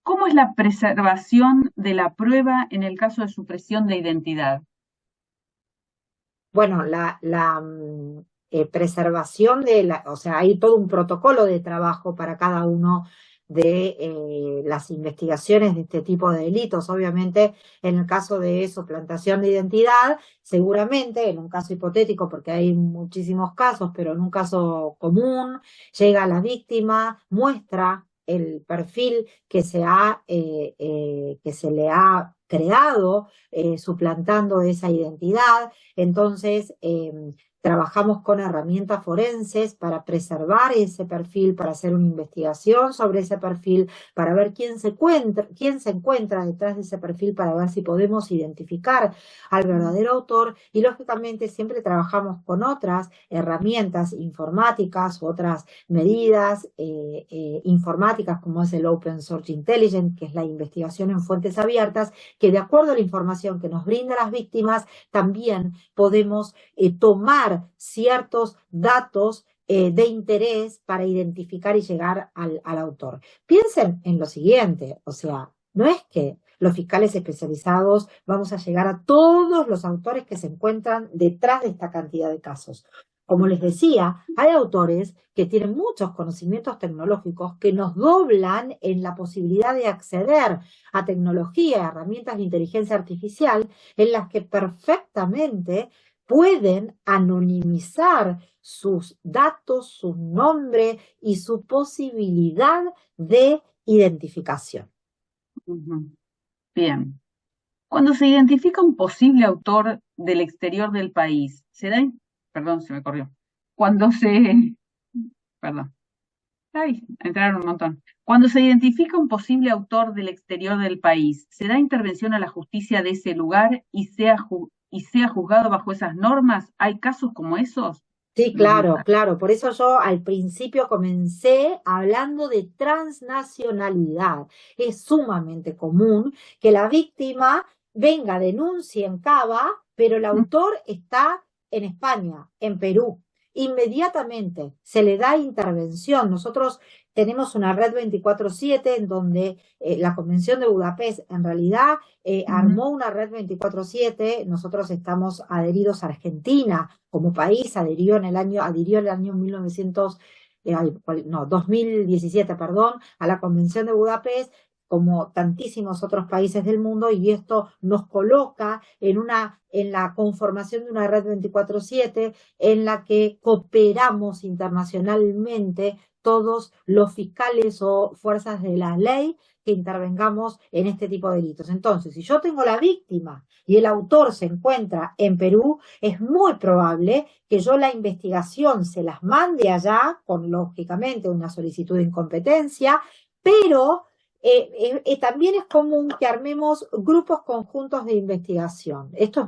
¿Cómo es la preservación de la prueba en el caso de supresión de identidad?
Bueno, preservación o sea, hay todo un protocolo de trabajo para cada uno de las investigaciones de este tipo de delitos. Obviamente, en el caso de suplantación de identidad, seguramente, en un caso hipotético, porque hay muchísimos casos, pero en un caso común, llega la víctima, muestra el perfil que que se le ha creado suplantando esa identidad. Entonces, trabajamos con herramientas forenses para preservar ese perfil, para hacer una investigación sobre ese perfil, para ver quién se encuentra detrás de ese perfil, para ver si podemos identificar al verdadero autor. Y lógicamente siempre trabajamos con otras herramientas informáticas, otras medidas informáticas, como es el Open Source Intelligence, que es la investigación en fuentes abiertas, que de acuerdo a la información que nos brinda las víctimas, también podemos tomar ciertos datos de interés para identificar y llegar al autor. Piensen en lo siguiente, o sea, no es que los fiscales especializados vamos a llegar a todos los autores que se encuentran detrás de esta cantidad de casos. Como les decía, hay autores que tienen muchos conocimientos tecnológicos que nos doblan en la posibilidad de acceder a tecnología, a herramientas de inteligencia artificial, en las que perfectamente pueden anonimizar sus datos, su nombre y su posibilidad de identificación.
Bien. Cuando se identifica un posible autor del exterior del país, perdón, se me corrió. Cuando se, perdón. Ay, entraron un montón. Cuando se identifica un posible autor del exterior del país, ¿se da intervención a la justicia de ese lugar y sea juzgado bajo esas normas? ¿Hay casos como esos?
Sí,
Nos
claro,
gusta.
claro. Por eso yo al principio comencé hablando de transnacionalidad. Es sumamente común que la víctima venga, denuncie en Cava, pero el
Mm,
autor está en España, en Perú. Inmediatamente se le da intervención. Nosotros tenemos una red 24/7 en donde la Convención de Budapest en realidad
ujú,
armó una red 24/7. Nosotros estamos adheridos a Argentina como país, adhirió en el año 1900, no, 2017, perdón, a la Convención de Budapest, como tantísimos otros países del mundo, y esto nos coloca en la conformación de una red 24/7 en la que cooperamos internacionalmente todos los fiscales o fuerzas de la ley que intervengamos en este tipo de delitos. Entonces, si yo tengo la víctima y el autor se encuentra en Perú, es muy probable que yo la investigación se las mande allá, con lógicamente una solicitud de incompetencia, pero también es común que armemos grupos conjuntos de investigación. Esto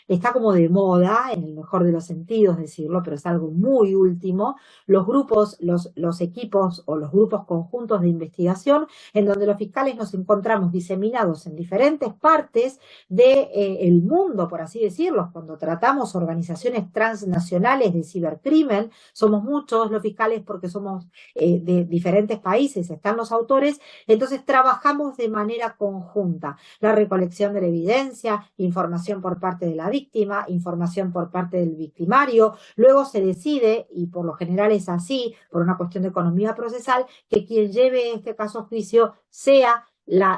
está como de moda, en el mejor de los sentidos decirlo, pero es algo muy último. Los grupos, los equipos o los grupos conjuntos de investigación, en donde los fiscales nos encontramos diseminados en diferentes partes del mundo, por así decirlo. Cuando tratamos organizaciones transnacionales de cibercrimen, somos muchos los fiscales porque somos de diferentes países, están los autores, entonces trabajamos de manera conjunta. La recolección de la evidencia, información por parte de la víctima, información por parte del victimario. Luego se decide, y por lo general es así, por una cuestión de economía procesal, que quien lleve este caso a juicio sea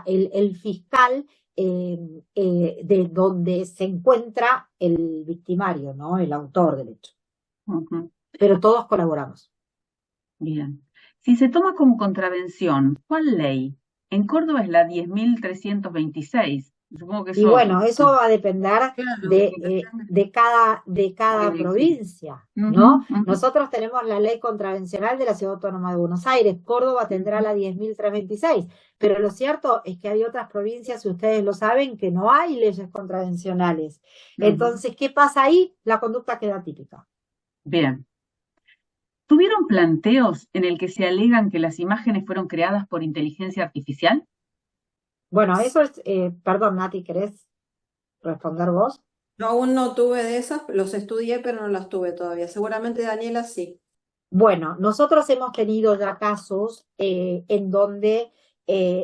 el fiscal de donde se encuentra el victimario, ¿no? El autor del hecho.
ujú.
Pero todos colaboramos.
Bien. Si se toma como contravención, ¿cuál ley? En Córdoba es la 10.326. Supongo que
Y
eso,
bueno, eso va a depender
Claro,
de cada
jurisdicción.
provincia, ¿no?
Ujú, ujú,
Nosotros tenemos la ley contravencional de la Ciudad Autónoma de Buenos Aires. Córdoba tendrá
ujú,
la 10.326. Pero lo cierto es que hay otras provincias, si ustedes lo saben, que no hay leyes contravencionales.
ujú.
Entonces, ¿qué pasa ahí? La conducta queda típica.
Bien. ¿Tuvieron planteos en el que se alegan que las imágenes fueron creadas por inteligencia artificial?
Bueno, eso es, perdón, Nati, ¿querés responder vos?
yo aún no tuve de esas, los estudié, pero no las tuve todavía. Seguramente Daniela sí.
Bueno, nosotros hemos tenido ya casos en donde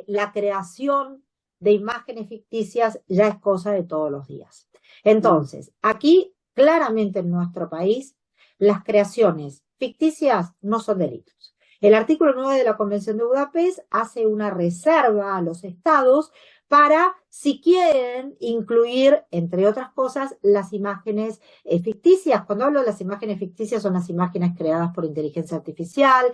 la creación de imágenes ficticias ya es cosa de todos los días.
Mm,
Entonces, aquí claramente en nuestro país, las creaciones ficticias no son delitos. El artículo 9 de la Convención de Budapest hace una reserva a los estados para, si quieren, incluir, entre otras cosas, las imágenes ficticias. Cuando hablo de las imágenes ficticias, son las imágenes creadas por inteligencia artificial,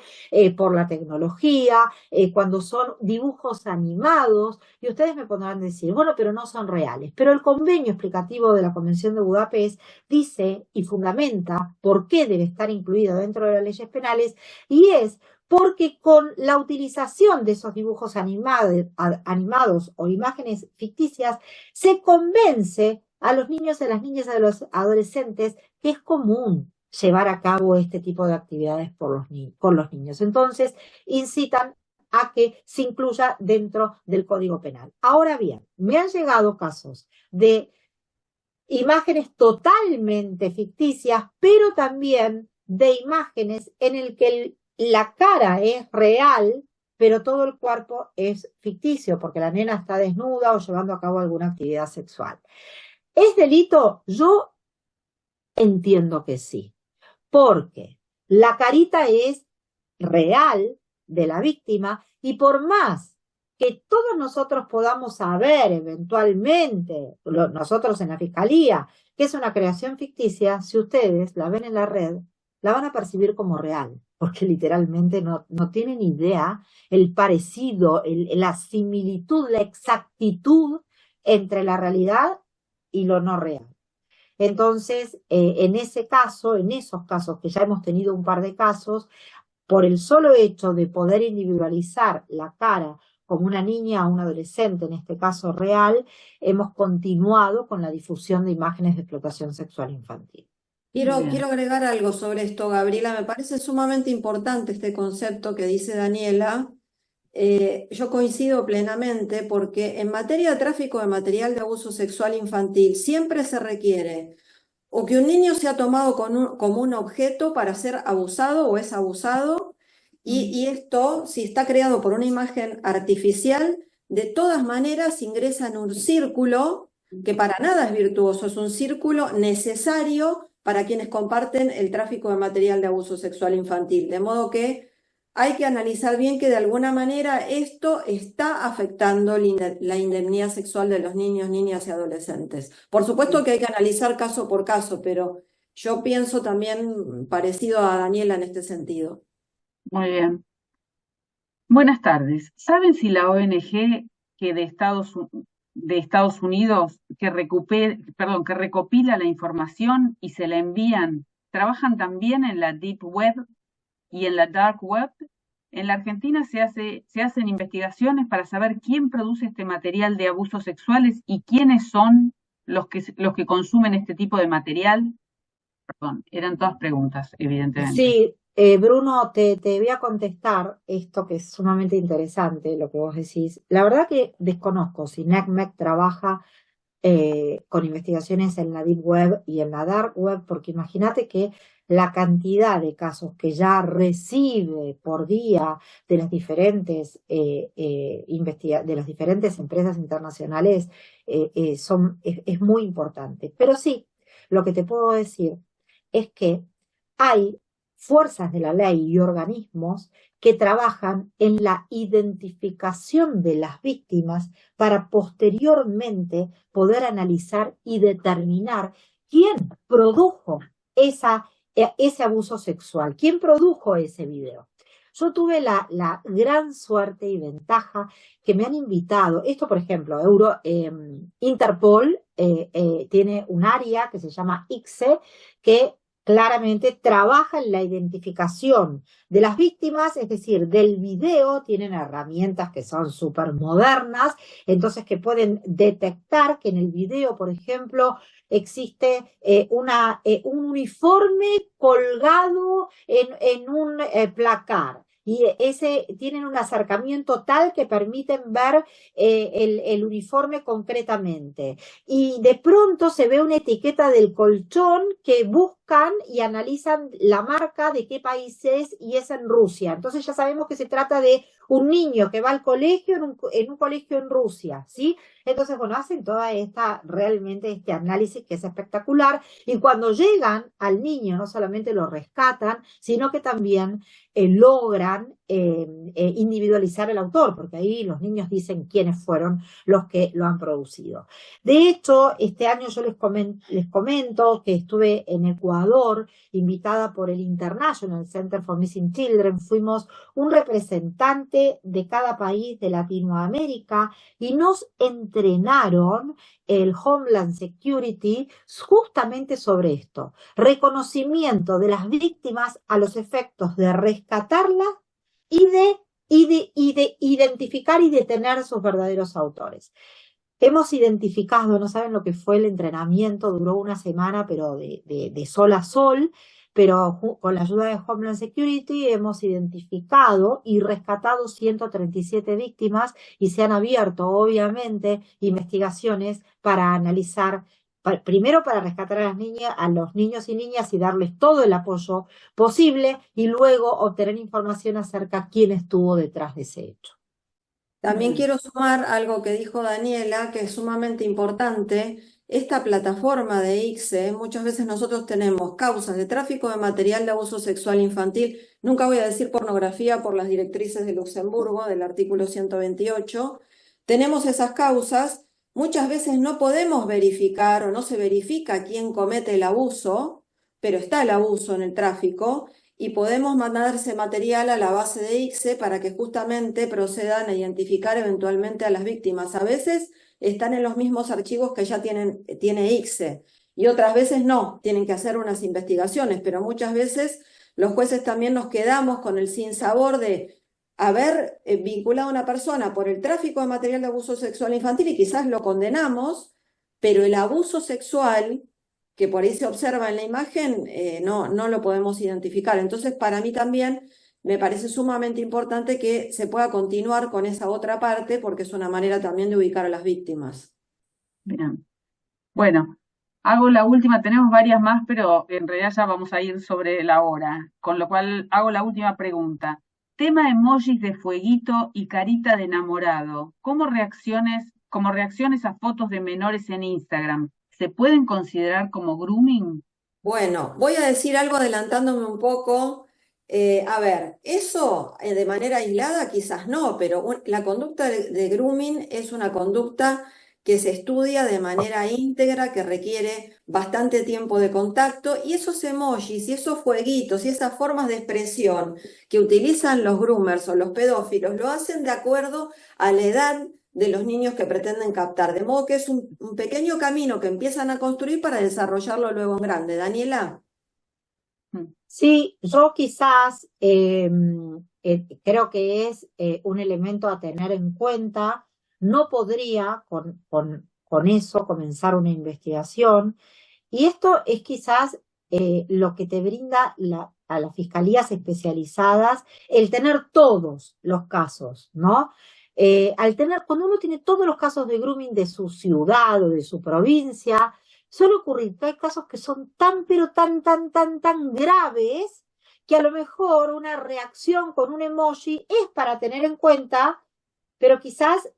por la tecnología, cuando son dibujos animados, y ustedes me podrán decir, bueno, pero no son reales. Pero el convenio explicativo de la Convención de Budapest dice y fundamenta por qué debe estar incluido dentro de las leyes penales, y es porque con la utilización de esos dibujos animados o imágenes ficticias, se convence a los niños, a las niñas, a los adolescentes que es común llevar a cabo este tipo de actividades con los niños. Entonces, incitan a que se incluya dentro del Código Penal. Ahora bien, me han llegado casos de imágenes totalmente ficticias, pero también de imágenes en el que la cara es real, pero todo el cuerpo es ficticio, porque la nena está desnuda o llevando a cabo alguna actividad sexual. ¿Es delito? Yo entiendo que sí, porque la carita es real de la víctima, y por más que todos nosotros podamos saber eventualmente, nosotros en la fiscalía, que es una creación ficticia, si ustedes la ven en la red, la van a percibir como real, porque literalmente no tienen idea el parecido, la similitud, la exactitud entre la realidad y lo no real. Entonces, en ese caso, en esos casos, que ya hemos tenido un par de casos, por el solo hecho de poder individualizar la cara como una niña o un adolescente, en este caso real, hemos continuado con la difusión de imágenes de explotación sexual infantil.
Quiero agregar algo sobre esto, Gabriela. Me parece sumamente importante este concepto que dice Daniela. Yo coincido plenamente porque en materia de tráfico de material de abuso sexual infantil siempre se requiere o que un niño sea tomado como un objeto para ser abusado o es abusado, y esto, si está creado por una imagen artificial, de todas maneras ingresa en un círculo que para nada es virtuoso, es un círculo necesario para quienes comparten el tráfico de material de abuso sexual infantil. De modo que hay que analizar bien que de alguna manera esto está afectando la indemnidad sexual de los niños, niñas y adolescentes. Por supuesto que hay que analizar caso por caso, pero yo pienso también parecido a Daniela en este sentido.
Muy bien. Buenas tardes. ¿Saben si la ONG de Estados Unidos que recopila la información y se la envían, trabajan también en la Deep Web y en la Dark Web? En la Argentina se hacen investigaciones para saber quién produce este material de abusos sexuales y quiénes son los que consumen este tipo de material. Perdón, eran todas preguntas, evidentemente.
Sí, Bruno, te voy a contestar esto que es sumamente interesante, lo que vos decís. La verdad que desconozco si NCMEC trabaja con investigaciones en la Deep Web y en la Dark Web, porque imagínate que la cantidad de casos que ya recibe por día de las diferentes, de las diferentes empresas internacionales es muy importante. Pero sí, lo que te puedo decir es que hay fuerzas de la ley y organismos que trabajan en la identificación de las víctimas para posteriormente poder analizar y determinar quién produjo ese abuso sexual, quién produjo ese video. Yo tuve la gran suerte y ventaja que me han invitado, esto por ejemplo, Interpol tiene un área que se llama ICSE, que claramente trabaja en la identificación de las víctimas, es decir, del video. Tienen herramientas que son súper modernas, entonces que pueden detectar que en el video, por ejemplo, existe un uniforme colgado en un placar. Y tienen un acercamiento tal que permiten ver el uniforme concretamente. Y de pronto se ve una etiqueta del colchón que buscan y analizan la marca de qué país es, y es en Rusia. Entonces ya sabemos que se trata de un niño que va al colegio en un colegio en Rusia, ¿sí? Entonces, bueno, hacen realmente este análisis que es espectacular, y cuando llegan al niño no solamente lo rescatan, sino que también logran individualizar el autor, porque ahí los niños dicen quiénes fueron los que lo han producido. De hecho, este año yo les comento que estuve en Ecuador, invitada por el International Center for Missing Children. Fuimos un representante de cada país de Latinoamérica y nos entrenaron el Homeland Security justamente sobre esto: reconocimiento de las víctimas a los efectos de rescatarlas y de identificar y detener sus verdaderos autores. Hemos identificado, no saben lo que fue el entrenamiento, duró una semana, pero de sol a sol, pero con la ayuda de Homeland Security hemos identificado y rescatado 137 víctimas, y se han abierto, obviamente, investigaciones para analizar, primero para rescatar a los niños y niñas y darles todo el apoyo posible, y luego obtener información acerca de quién estuvo detrás de ese hecho.
También quiero sumar algo que dijo Daniela, que es sumamente importante. Esta plataforma de ICSE, muchas veces nosotros tenemos causas de tráfico de material de abuso sexual infantil, nunca voy a decir pornografía por las directrices de Luxemburgo, del artículo 128. Tenemos esas causas, muchas veces no podemos verificar o no se verifica quién comete el abuso, pero está el abuso en el tráfico, y podemos mandar ese material a la base de ICSE para que justamente procedan a identificar eventualmente a las víctimas. A veces están en los mismos archivos que ya tiene ICSE, y otras veces no, tienen que hacer unas investigaciones, pero muchas veces los jueces también nos quedamos con el sinsabor de haber vinculado a una persona por el tráfico de material de abuso sexual infantil y quizás lo condenamos, pero el abuso sexual que por ahí se observa en la imagen no lo podemos identificar. Entonces, para mí también me parece sumamente importante que se pueda continuar con esa otra parte porque es una manera también de ubicar a las víctimas.
Bien. Bueno, hago la última, tenemos varias más, pero en realidad ya vamos a ir sobre la hora, con lo cual hago la última pregunta. Tema emojis de fueguito y carita de enamorado. Como reacciones a fotos de menores en Instagram, ¿se pueden considerar como grooming?
Bueno, voy a decir algo adelantándome un poco. A ver, eso de manera aislada quizás no, pero la conducta de grooming es una conducta que se estudia de manera íntegra, que requiere bastante tiempo de contacto, y esos emojis y esos fueguitos y esas formas de expresión que utilizan los groomers o los pedófilos lo hacen de acuerdo a la edad de los niños que pretenden captar, de modo que es un pequeño camino que empiezan a construir para desarrollarlo luego en grande. Daniela.
Sí, yo quizás creo que es un elemento a tener en cuenta. No podría con eso comenzar una investigación. Y esto es quizás lo que te brinda a las fiscalías especializadas el tener todos los casos, ¿no? Cuando uno tiene todos los casos de grooming de su ciudad o de su provincia, suele ocurrir que hay casos que son pero tan graves que a lo mejor una reacción con un emoji es para tener en cuenta, pero quizás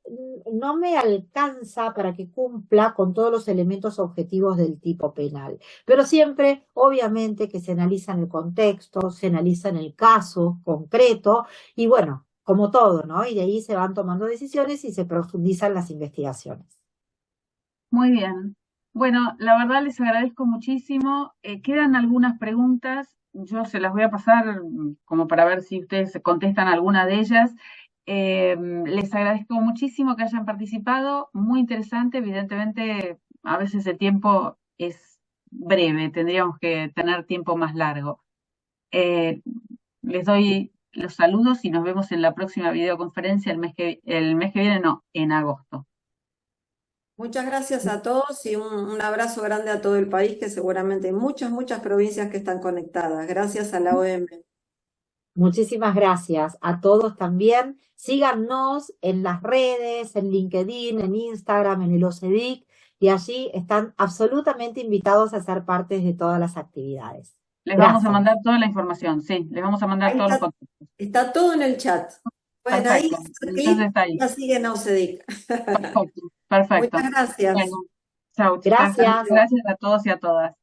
no me alcanza para que cumpla con todos los elementos objetivos del tipo penal. Pero siempre, obviamente, que se analiza en el contexto, se analiza en el caso concreto, y bueno, como todo, ¿no? Y de ahí se van tomando decisiones y se profundizan las investigaciones.
Muy bien. Bueno, la verdad les agradezco muchísimo. Quedan algunas preguntas. Yo se las voy a pasar como para ver si ustedes contestan alguna de ellas. Les agradezco muchísimo que hayan participado. Muy interesante. Evidentemente, a veces el tiempo es breve. Tendríamos que tener tiempo más largo. Les doy los saludos y nos vemos en la próxima videoconferencia el mes que viene, no, en agosto.
Muchas gracias a todos y un abrazo grande a todo el país, que seguramente hay muchas provincias que están conectadas. Gracias a la OM.
Muchísimas gracias a todos también. Síganos en las redes, en LinkedIn, en Instagram, en el OCEDIC, y allí están absolutamente invitados a ser parte de todas las actividades.
Les vamos a mandar toda la información, sí, les vamos a mandar todos los contactos.
Está todo en el chat. Bueno,
perfecto.
ahí ya siguen a OCEDIC.
Perfecto.
Muchas gracias.
Bueno, chao, chicas.
Gracias.
Gracias a todos y a todas.